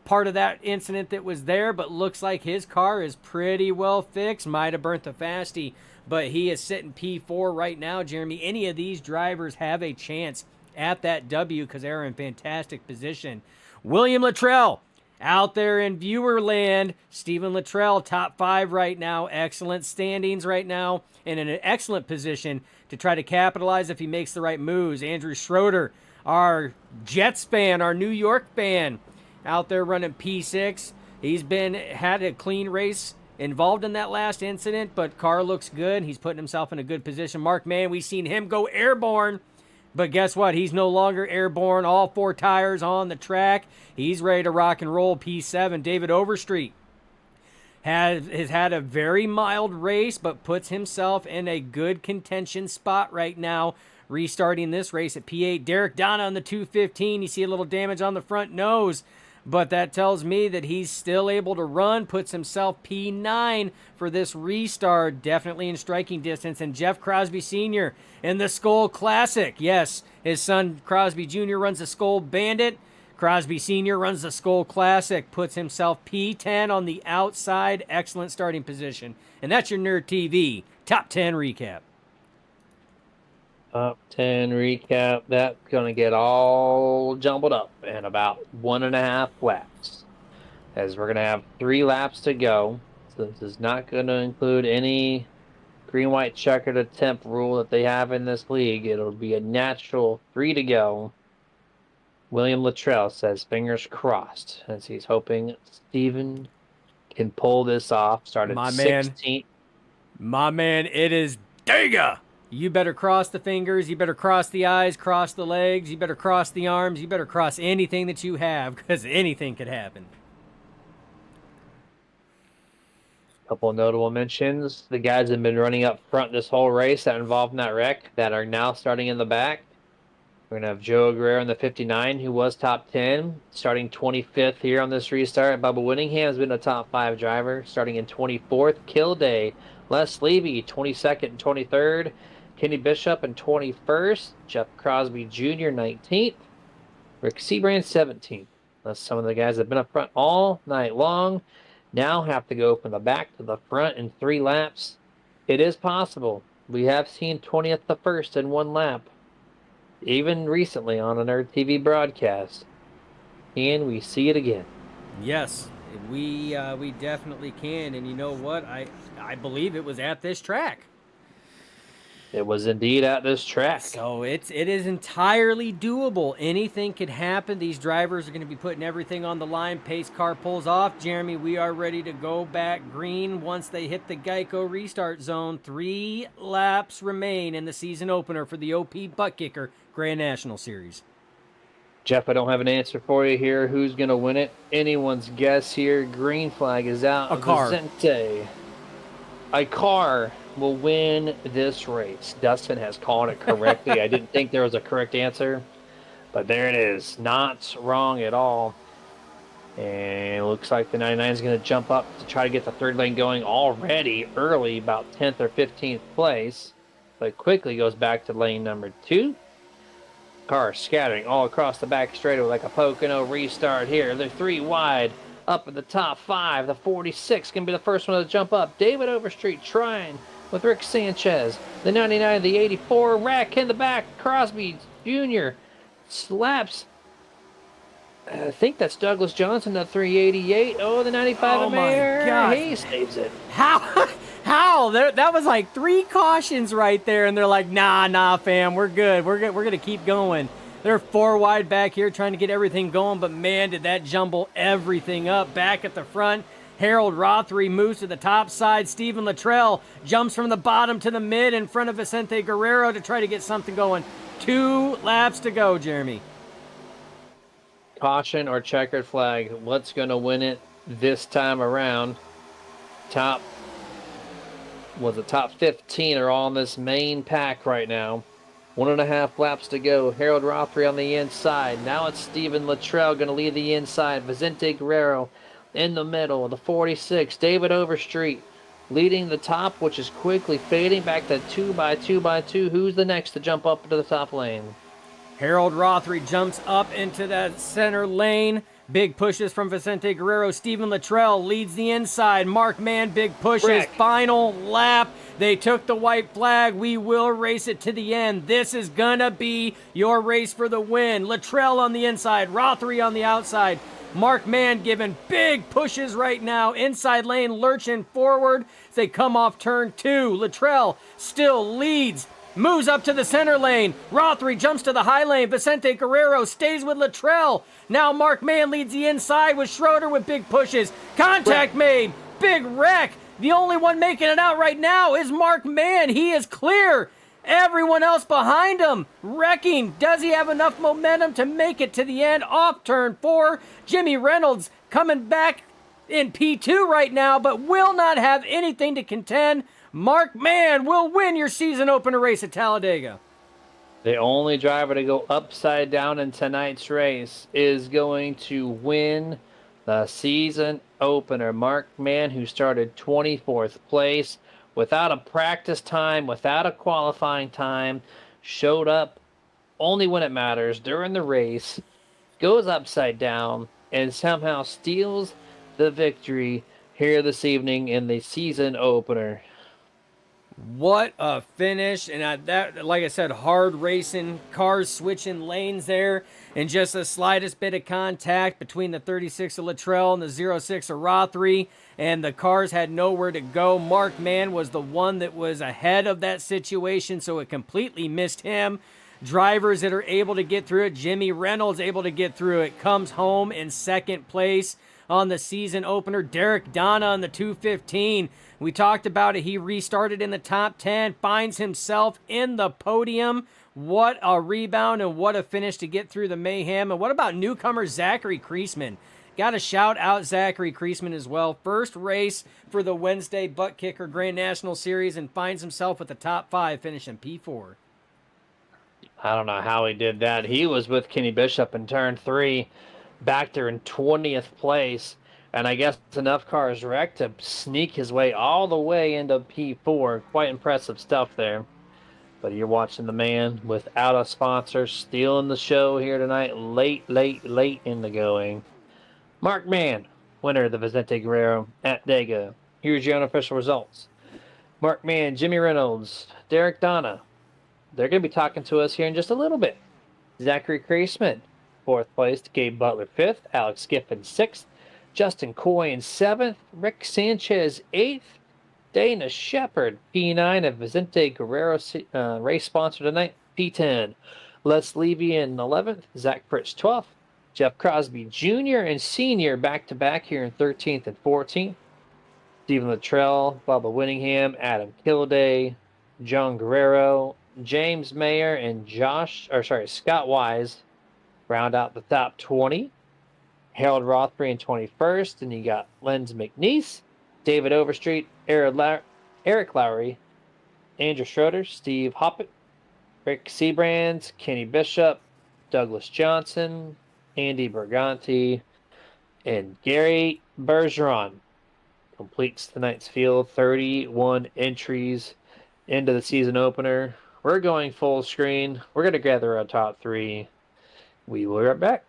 part of that incident that was there, but looks like his car is pretty well fixed. Might have burnt the fasty, but he is sitting P4 right now, Jeremy. Any of these drivers have a chance at that W because they're in fantastic position. William Luttrell out there in viewer land. Stephen Luttrell, top 5 right now. Excellent standings right now and in an excellent position to try to capitalize if he makes the right moves. Andrew Schroeder, our Jets fan, our New York fan, out there running P6. He's had a clean race involved in that last incident, but car looks good. He's putting himself in a good position. Mark Mann, we've seen him go airborne, but guess what? He's no longer airborne. All 4 tires on the track. He's ready to rock and roll. P7, David Overstreet has had a very mild race, but puts himself in a good contention spot right now, restarting this race at P8. Derek Donna on the 215. You see a little damage on the front nose, but that tells me that he's still able to run, puts himself P9 for this restart, definitely in striking distance. And Jeff Crosby Sr. in the Skull Classic. Yes, his son Crosby Jr. runs the Skull Bandit. Crosby Sr. runs the Skull Classic, puts himself P10 on the outside. Excellent starting position. And that's your Nerd TV Top 10 recap. Top 10 recap. That's going to get all jumbled up in about 1.5 laps. as we're going to have 3 laps to go. So this is not going to include any green, white, checkered attempt rule that they have in this league. It'll be a natural 3 to go. William Luttrell says fingers crossed as he's hoping Steven can pull this off. Started My 16th. My man, it is Dega. You better cross the fingers. You better cross the eyes, cross the legs. You better cross the arms. You better cross anything that you have, because anything could happen. Couple of notable mentions. The guys that have been running up front this whole race that involved in that wreck that are now starting in the back. We're going to have Joe Guerrero in the 59, who was top 10, starting 25th here on this restart. Bubba Whittingham has been a top 5 driver, starting in 24th. Kilday, Les Levy, 22nd and 23rd. Kenny Bishop in 21st. Jeff Crosby Jr., 19th. Rick Seabrand, 17th. That's some of the guys that have been up front all night long. Now have to go from the back to the front in 3 laps. It is possible. We have seen 20th to 1st in 1 lap, even recently on a Nerd TV broadcast. And we see it again. Yes, we definitely can. And you know what? I believe it was at this track. It was indeed at this track. So it is entirely doable. Anything could happen. These drivers are going to be putting everything on the line. Pace car pulls off. Jeremy, we are ready to go back green once they hit the Geico restart zone. 3 laps remain in the season opener for the OP ButtKicker Grand National Series. Jeff, I don't have an answer for you here. Who's going to win it? Anyone's guess here. Green flag is out. A car. Vicente. A car will win this race. Dustin has called it correctly. I didn't think there was a correct answer, but there it is. Not wrong at all. And it looks like the 99 is going to jump up to try to get the 3rd lane going already early, about 10th or 15th place, but quickly goes back to lane number 2. Cars scattering all across the back straightaway like a Pocono restart here. They're 3 wide. Up in the top 5, the 46 can be the first one to jump up. David Overstreet trying with Rick Sanchez. The 99, the 84, Rack in the back. Crosby Jr. slaps. I think that's Douglas Johnson, the 388. Oh, the 95 Oh my God. He saves it. How? That was like 3 cautions right there, and they're like, nah, fam, we're good. We're going to keep going. They're 4 wide back here trying to get everything going, but man, did that jumble everything up. Back at the front, Harold Rothery moves to the top side. Stephen Luttrell jumps from the bottom to the mid in front of Vicente Guerrero to try to get something going. 2 laps to go, Jeremy. Caution or checkered flag. What's going to win it this time around? Top 15 are all in this main pack right now. 1.5 laps to go. Harold Rothery on the inside. Now it's Stephen Luttrell going to lead the inside. Vicente Guerrero in the middle. The 46, David Overstreet leading the top, which is quickly fading back to 2x2x2. Who's the next to jump up into the top lane? Harold Rothery jumps up into that center lane. Big pushes from Vicente Guerrero. Stephen Luttrell leads the inside. Mark Mann, big pushes. Rick. Final lap. They took the white flag. We will race it to the end. This is going to be your race for the win. Luttrell on the inside. Rothery on the outside. Mark Mann giving big pushes right now. Inside lane lurching forward as they come off turn 2. Luttrell still leads. Moves up to the center lane. Rothery jumps to the high lane. Vicente Guerrero stays with Luttrell. Now Mark Mann leads the inside with Schroeder with big pushes. Contact made. Big wreck. The only one making it out right now is Mark Mann. He is clear. Everyone else behind him wrecking. Does he have enough momentum to make it to the end? Off turn 4. Jimmy Reynolds coming back in P2 right now, but will not have anything to contend. Mark Mann will win your season opener race at Talladega. The only driver to go upside down in tonight's race is going to win the season opener. Mark Mann, who started 24th place without a practice time, without a qualifying time, showed up only when it matters during the race, goes upside down, and somehow steals the victory here this evening in the season opener. What a finish. And that, like I said, hard racing, cars switching lanes there, and just the slightest bit of contact between the 36 of Luttrell and the 06 of Rothery, and the cars had nowhere to go. Mark Mann was the one that was ahead of that situation, so it completely missed him. Drivers that are able to get through it, Jimmy Reynolds able to get through it, comes home in second place on the season opener. Derek Donna on the 215. We talked about it. He restarted in the top 10, finds himself in the podium. What a rebound and what a finish to get through the mayhem. And what about newcomer Zachary Kreisman? Got to shout out Zachary Kreisman as well. First race for the Wednesday ButtKicker Grand National Series and finds himself with the top 5, finishing P4. I don't know how he did that. He was with Kenny Bishop in turn 3, back there in 20th place. And I guess enough cars wrecked to sneak his way all the way into P4. Quite impressive stuff there. But you're watching the man without a sponsor stealing the show here tonight. Late in the going. Mark Mann, winner of the Vicente Guerrero at Dega. Here's your unofficial results. Mark Mann, Jimmy Reynolds, Derek Donna. They're going to be talking to us here in just a little bit. Zachary Kreisman, 4th place. Gabe Butler, 5th. Alex Giffen, 6th. Justin Coy in 7th. Rick Sanchez, 8th. Dana Shepard, P9 of Vicente Guerrero race sponsor tonight, P10. Les Levy in 11th. Zach Fritz, 12th. Jeff Crosby Jr. and Sr. back-to-back here in 13th and 14th. Stephen Luttrell, Bubba Winningham, Adam Kilday, John Guerrero, James Mayer, and Scott Wise round out the top 20. Harold Rothbury in 21st, and you got Lenz McNeese, David Overstreet, Eric Lowry, Andrew Schroeder, Steve Hoppett, Rick Seabrands, Kenny Bishop, Douglas Johnson, Andy Berganti, and Gary Bergeron completes tonight's field. 31 entries into the season opener. We're going full screen. We're going to gather our top 3. We will be right back.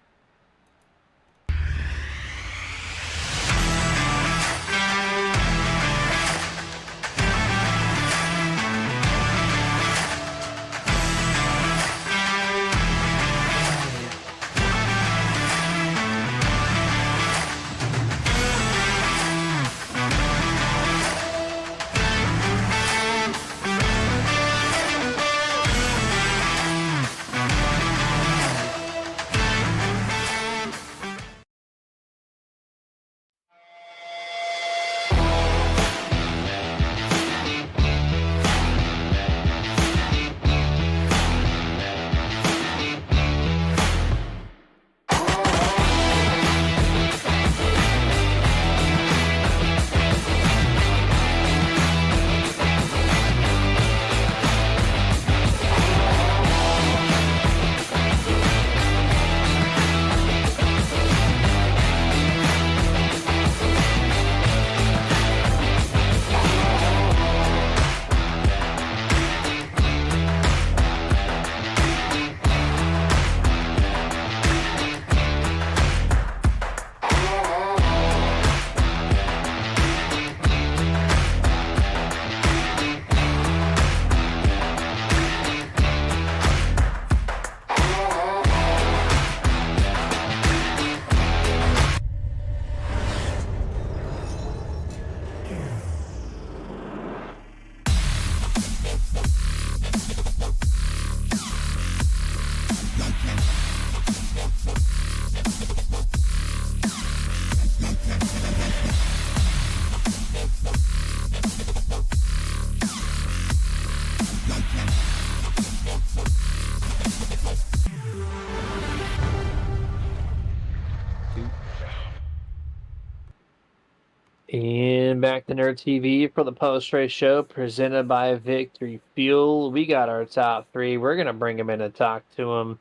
And back to Nerd TV for the post-race show presented by Victory Fuel. We got our top 3. We're going to bring them in and talk to them.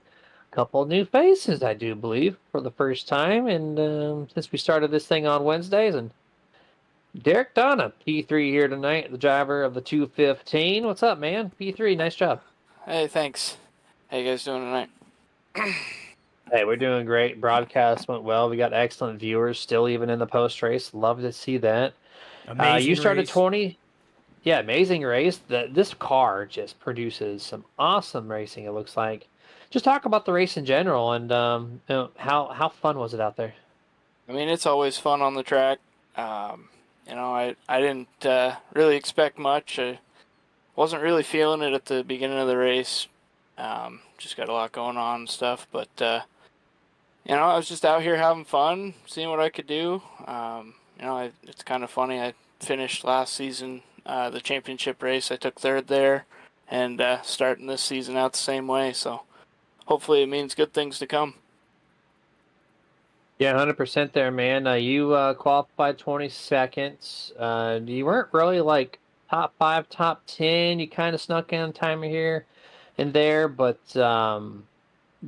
A couple new faces, I do believe, for the first time. And since we started this thing on Wednesdays, and Derek Donna, P3 here tonight, the driver of the 215. What's up, man? P3, nice job. Hey, thanks. How you guys doing tonight? Hey, we're doing great. Broadcast went well. We got excellent viewers still, even in the post race. Love to see that. Amazing you started race. 20. Yeah, amazing race. This car just produces some awesome racing. It looks like. Just talk about the race in general and how fun was it out there? I mean, it's always fun on the track. I didn't really expect much. I wasn't really feeling it at the beginning of the race. Just got a lot going on and stuff, but I was just out here having fun, seeing what I could do. It's kind of funny. I finished last season the championship race. I took third there, and starting this season out the same way. So hopefully it means good things to come. Yeah, 100% there, man. You qualified 22nd. You weren't really like top 5, top 10. You kind of snuck in time here and there, but what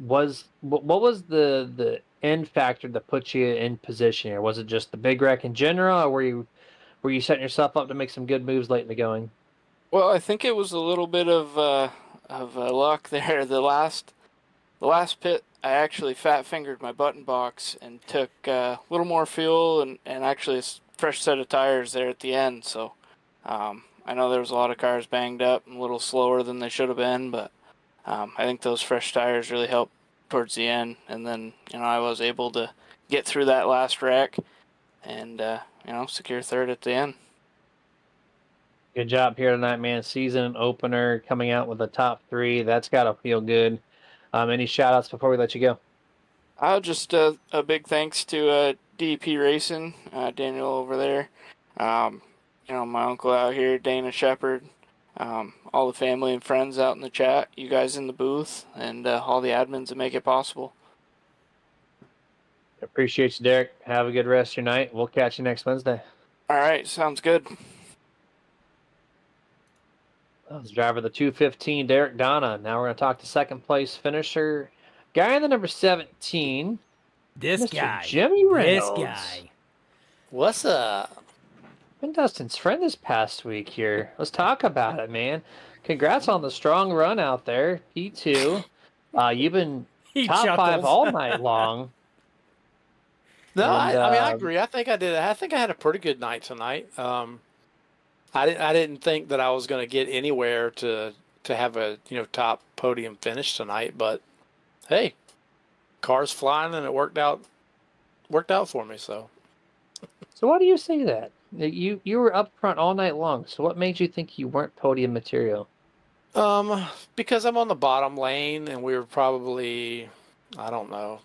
was the end factor that put you in position here? Was it just the big wreck in general, or were you setting yourself up to make some good moves late in the going? Well, I think it was a little bit of luck there. The last pit, I actually fat fingered my button box and took a little more fuel and actually a fresh set of tires there at the end. So I know there was a lot of cars banged up and a little slower than they should have been, but I think those fresh tires really helped towards the end. And then I was able to get through that last wreck and secure third at the end. Good job here tonight, man. Season opener coming out with a top 3. That's got to feel good. Any shout outs before we let you go? Just a big thanks to DP Racing, Daniel over there. My uncle out here, Dana Shepard, all the family and friends out in the chat, you guys in the booth, and all the admins that make it possible. Appreciate you, Derek. Have a good rest of your night. We'll catch you next Wednesday. All right, sounds good. That was driver of the 215, Derek Donna. Now we're going to talk to second place finisher, guy in the number 17, This Mr. guy. Jimmy Reynolds. This guy. What's up? Been Dustin's friend this past week here. Let's talk about it, man. Congrats on the strong run out there, P2. You've been He top 5 chuckles. all night long. No, And, I mean I agree. I think I did. I think I had a pretty good night tonight. I didn't think that I was going to get anywhere to have a top podium finish tonight, but hey, car's flying and it worked out for me. So why do you say that? You were up front all night long. So what made you think you weren't podium material? because I'm on the bottom lane and we were probably, I don't know,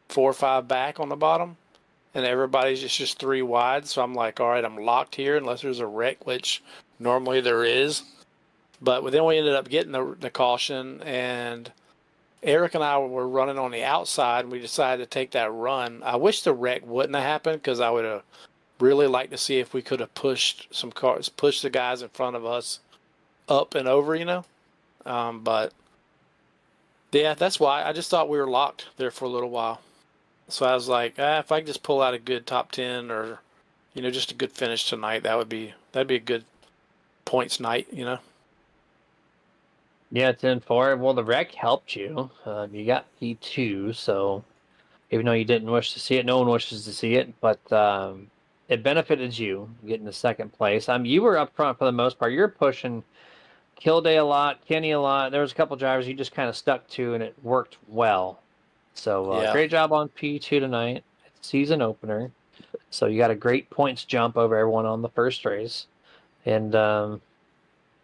4 or 5 back on the bottom, and everybody's just 3 wide. So I'm like, all right, I'm locked here unless there's a wreck, which normally there is. But then we ended up getting the caution, and Eric and I were running on the outside, and we decided to take that run. I wish the wreck wouldn't have happened, because I would have really liked to see if we could have pushed some cars, pushed the guys in front of us up and over, But yeah, that's why I just thought we were locked there for a little while. So I was like, if I could just pull out a good top 10 or, just a good finish tonight, that'd be a good points night, Yeah, 10-4. Well, the wreck helped you. You got P2, so even though you didn't wish to see it, no one wishes to see it, but it benefited you getting the second place. You were up front for the most part. You're pushing Kilday a lot, Kenny a lot. There was a couple drivers you just kind of stuck to, and it worked well. So Yeah. great job on P2 tonight. Season opener. So you got a great points jump over everyone on the first race. And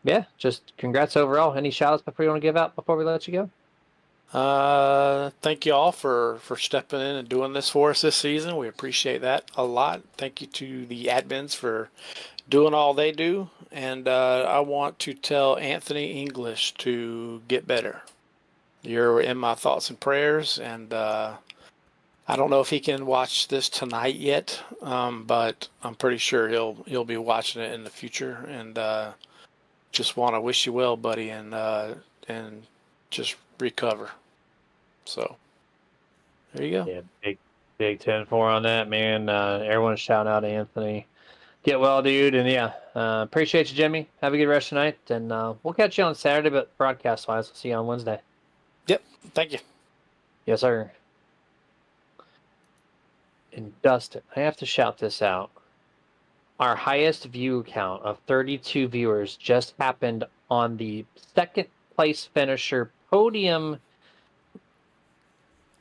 yeah, just congrats overall. Any shout outs before you want to give out before we let you go? Thank you all for stepping in and doing this for us this season. We appreciate that a lot. Thank you to the admins for doing all they do. And I want to tell Anthony English to get better. You're in my thoughts and prayers, and I don't know if he can watch this tonight yet, but I'm pretty sure he'll be watching it in the future. And just want to wish you well, buddy, and just recover. So there you go. Yeah, big 10-4 on that, man. Everyone's shouting out Anthony. Get well, dude, and yeah, appreciate you, Jimmy. Have a good rest tonight, and we'll catch you on Saturday, but broadcast-wise, we'll see you on Wednesday. Yep. Thank you. Yes, sir. And Dustin, I have to shout this out. our highest view count of 32 viewers just happened on the second place finisher podium,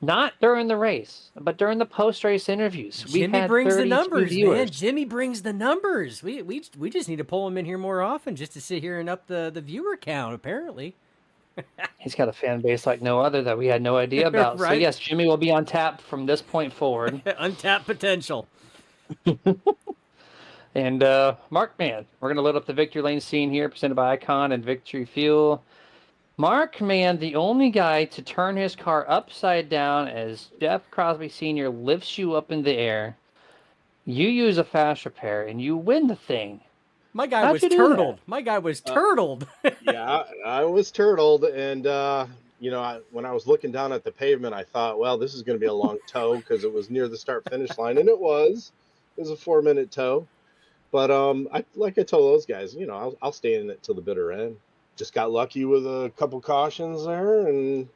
not during the race, but during the post-race interviews. We Jimmy had brings the 32 numbers, viewers. man. Jimmy brings the numbers. We just need to pull him in here more often just to sit here and up the viewer count, apparently. He's got a fan base like no other that we had no idea about. So Right? yes, Jimmy will be on tap from this point forward. Untapped potential. And Mark, man, we're going to load up the Victory Lane scene here, presented by Icon and Victory Fuel. Mark, man, the only guy to turn his car upside down as Jeff Crosby Sr. lifts you up in the air. You use a fast repair and you win the thing. My guy How'd was you do turtled. that? My guy was turtled. Yeah, I was turtled, and when I was looking down at the pavement, I thought, well, this is going to be a long tow because it was near the start-finish line, and it was. It was a 4-minute tow, but like I told those guys, I'll stay in it till the bitter end. Just got lucky with a couple cautions there, and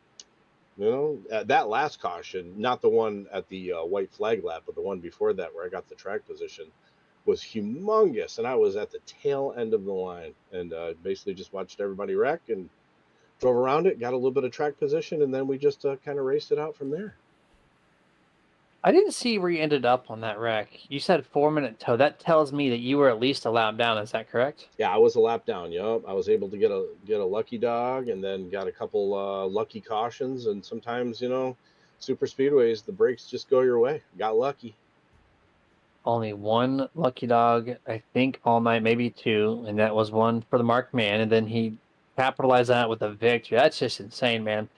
that last caution, not the one at the white flag lap, but the one before that where I got the track position, was humongous, and I was at the tail end of the line, and basically just watched everybody wreck and drove around it, got a little bit of track position, and then we just kind of raced it out from there. I didn't see where you ended up on that wreck. You said 4-minute tow. That tells me that you were at least a lap down. Is that correct? Yeah, I was a lap down. Yep, I was able to get a lucky dog, and then got a couple lucky cautions, and sometimes super speedways, the brakes just go your way. Got lucky. Only one lucky dog, I think, all night, maybe two, and that was one for the Mark Man, and then he capitalized that with a victory. That's just insane, man.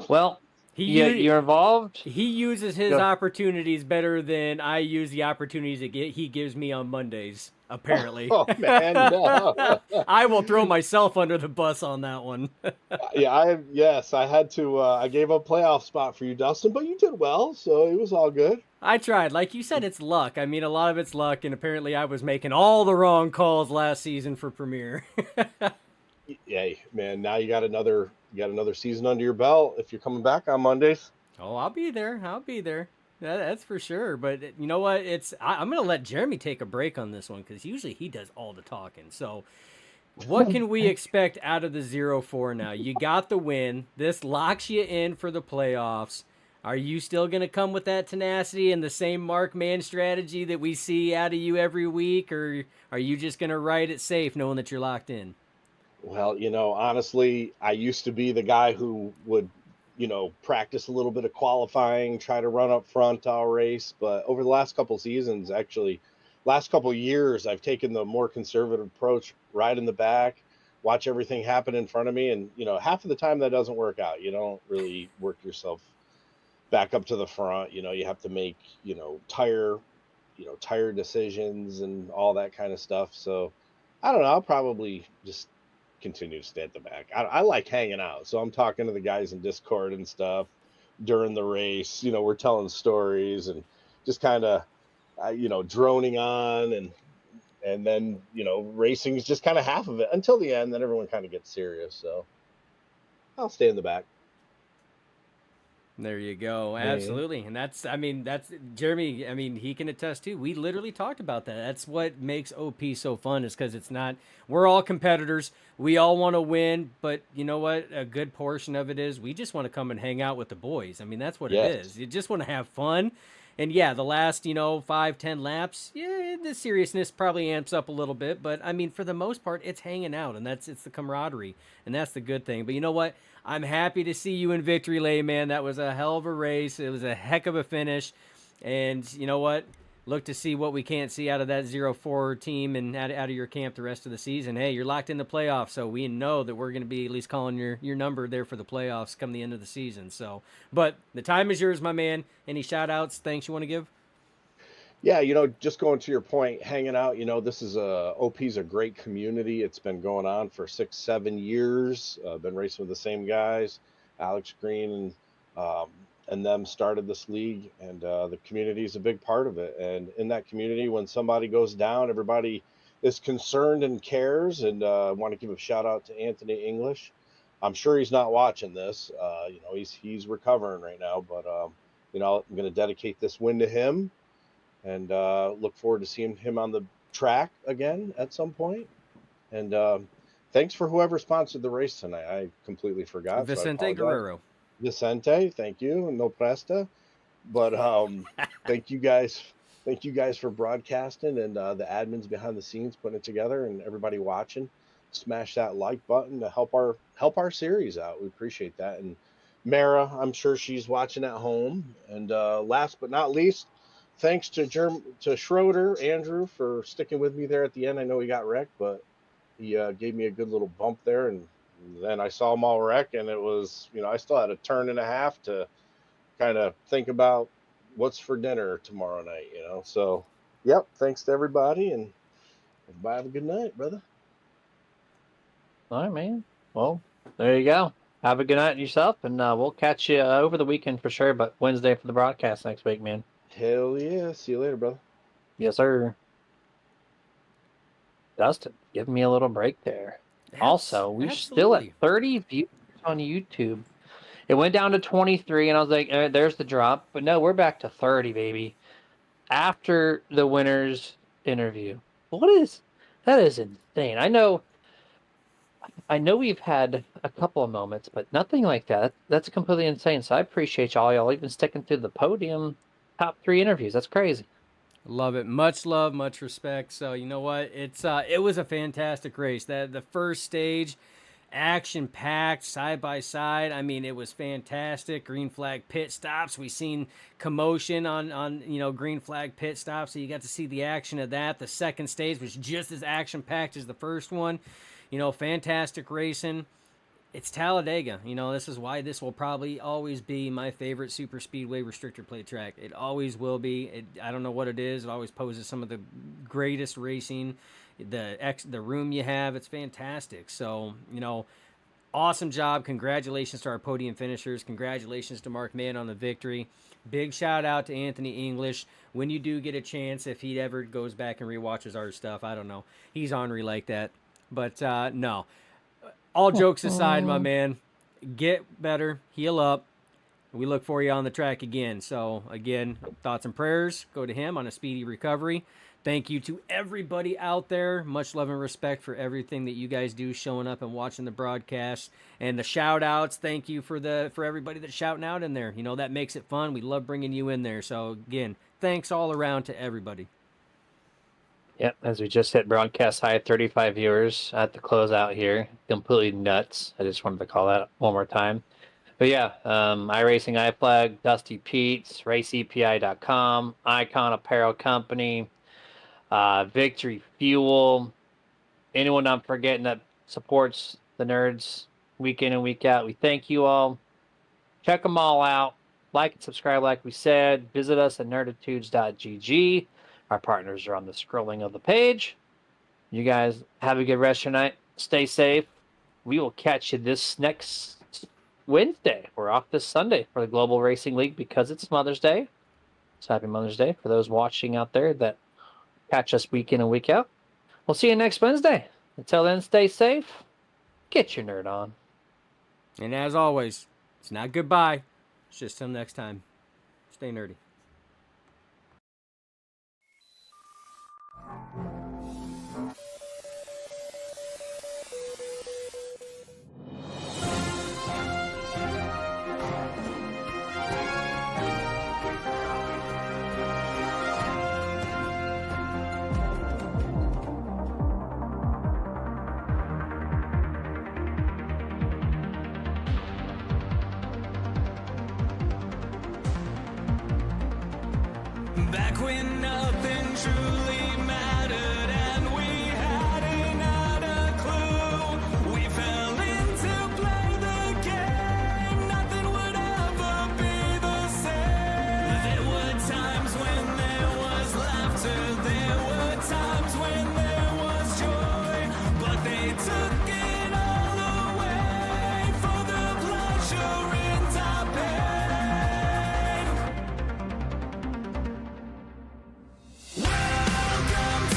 Well, you're involved. He uses his Go. opportunities better than I use the opportunities that he gives me on Mondays, apparently. Oh, man, no. I will throw myself under the bus on that one. I had to. I gave a playoff spot for you, Dustin, but you did well, so it was all good. I tried. Like you said, it's luck. I mean, a lot of it's luck, and apparently I was making all the wrong calls last season for Premier. Yeah, man, now you got another season under your belt if you're coming back on Mondays. Oh, I'll be there. That's for sure. But you know what? I'm going to let Jeremy take a break on this one because usually he does all the talking. So what can we expect out of the 0-4 now? You got the win. This locks you in for the playoffs. Are you still going to come with that tenacity and the same Mark Man strategy that we see out of you every week? Or are you just going to ride it safe knowing that you're locked in? Well, honestly, I used to be the guy who would, practice a little bit of qualifying, try to run up front all race. But over the last couple seasons, actually, last couple years, I've taken the more conservative approach, ride in the back, watch everything happen in front of me. And, half of the time that doesn't work out. You don't really work yourself back up to the front. You have to make, tire decisions and all that kind of stuff. So I don't know. I'll probably just continue to stay at the back. I like hanging out. So I'm talking to the guys in Discord and stuff during the race. We're telling stories and just kind of, droning on and then, racing is just kind of half of it until the end. Then everyone kind of gets serious. So I'll stay in the back. There you go. Absolutely. And that's Jeremy. I mean, he can attest too. We literally talked about that. That's what makes OP so fun is because we're all competitors. We all want to win, but you know what? A good portion of it is we just want to come and hang out with the boys. I mean, that's what it is. You just want to have fun. And yeah, the last, 5-10 laps, the seriousness probably amps up a little bit, but I mean, for the most part, it's hanging out and it's the camaraderie and that's the good thing. But you know what? I'm happy to see you in victory lane, man. That was a hell of a race. It was a heck of a finish. And you know what? Look to see what we can't see out of that 0-4 team and out of your camp the rest of the season. Hey, you're locked in the playoffs, so we know that we're going to be at least calling your number there for the playoffs come the end of the season. So, but the time is yours, my man. Any shout-outs, thanks you want to give? Yeah, just going to your point, hanging out, this is OP's a great community. It's been going on for 6-7 years. Been racing with the same guys. Alex Green and them started this league, and the community is a big part of it. And in that community, when somebody goes down, everybody is concerned and cares. And I want to give a shout out to Anthony English. I'm sure he's not watching this. He's recovering right now, but I'm going to dedicate this win to him. And look forward to seeing him on the track again at some point. And thanks for whoever sponsored the race tonight. I completely forgot. Vicente Guerrero. Vicente, thank you. No presta. But thank you guys. Thank you guys for broadcasting and the admins behind the scenes putting it together and everybody watching. Smash that like button to help our series out. We appreciate that. And Mara, I'm sure she's watching at home. And last but not least, thanks to Schroeder, Andrew, for sticking with me there at the end. I know he got wrecked, but he gave me a good little bump there. And then I saw him all wreck, and it was, I still had a turn and a half to kind of think about what's for dinner tomorrow night, So, yep, thanks to everybody, and everybody have a good night, brother. All right, man. Well, there you go. Have a good night yourself, and we'll catch you over the weekend for sure, but Wednesday for the broadcast next week, man. Hell yeah. See you later, brother. Yes, sir. Dustin, give me a little break there. Also, we're still at 30 views on YouTube. It went down to 23, and I was like, there's the drop. But no, we're back to 30, baby. After the winner's interview. That is insane. I know we've had a couple of moments, but nothing like that. That's completely insane. So I appreciate y'all even sticking through the podium top 3 interviews. That's crazy. Love it. Much love, much respect. So you know what? It was a fantastic race. The first stage, action-packed, side-by-side. I mean, it was fantastic. Green flag pit stops. We seen commotion on green flag pit stops, so you got to see the action of that. The second stage was just as action-packed as the first one. Fantastic racing. It's Talladega. This is why this will probably always be my favorite super speedway restrictor plate track. It always will be. I don't know what it is. It always poses some of the greatest racing. The room you have, it's fantastic. So, awesome job. Congratulations to our podium finishers. Congratulations to Mark Mann on the victory. Big shout out to Anthony English. When you do get a chance, if he ever goes back and rewatches our stuff, I don't know. He's ornery like that. But no. All jokes aside, my man, get better, heal up. We look for you on the track again. So, again, thoughts and prayers go to him on a speedy recovery. Thank you to everybody out there. Much love and respect for everything that you guys do, showing up and watching the broadcast. And the shout-outs, thank you for everybody that's shouting out in there. That makes it fun. We love bringing you in there. So, again, thanks all around to everybody. Yep, as we just hit broadcast high, 35 viewers at the closeout here. Completely nuts. I just wanted to call that one more time. But yeah, iRacing iFlag, Dusty Pete's, RaceEPI.com, Icon Apparel Company, Victory Fuel, anyone I'm forgetting that supports the nerds week in and week out. We thank you all. Check them all out. Like and subscribe like we said. Visit us at nerditudes.gg. Our partners are on the scrolling of the page. You guys have a good rest of your night. Stay safe. We will catch you this next Wednesday. We're off this Sunday for the Global Racing League because it's Mother's Day. So happy Mother's Day for those watching out there that catch us week in and week out. We'll see you next Wednesday. Until then, stay safe. Get your nerd on. And as always, it's not goodbye. It's just till next time. Stay nerdy. Back when nothing truly mattered and we hadn't had a clue. We fell into play the game. Nothing would ever be the same. There were times when there was laughter. There were times when there was joy. But they took it all away for the pleasure in our pain. Welcome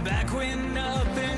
Back when nothing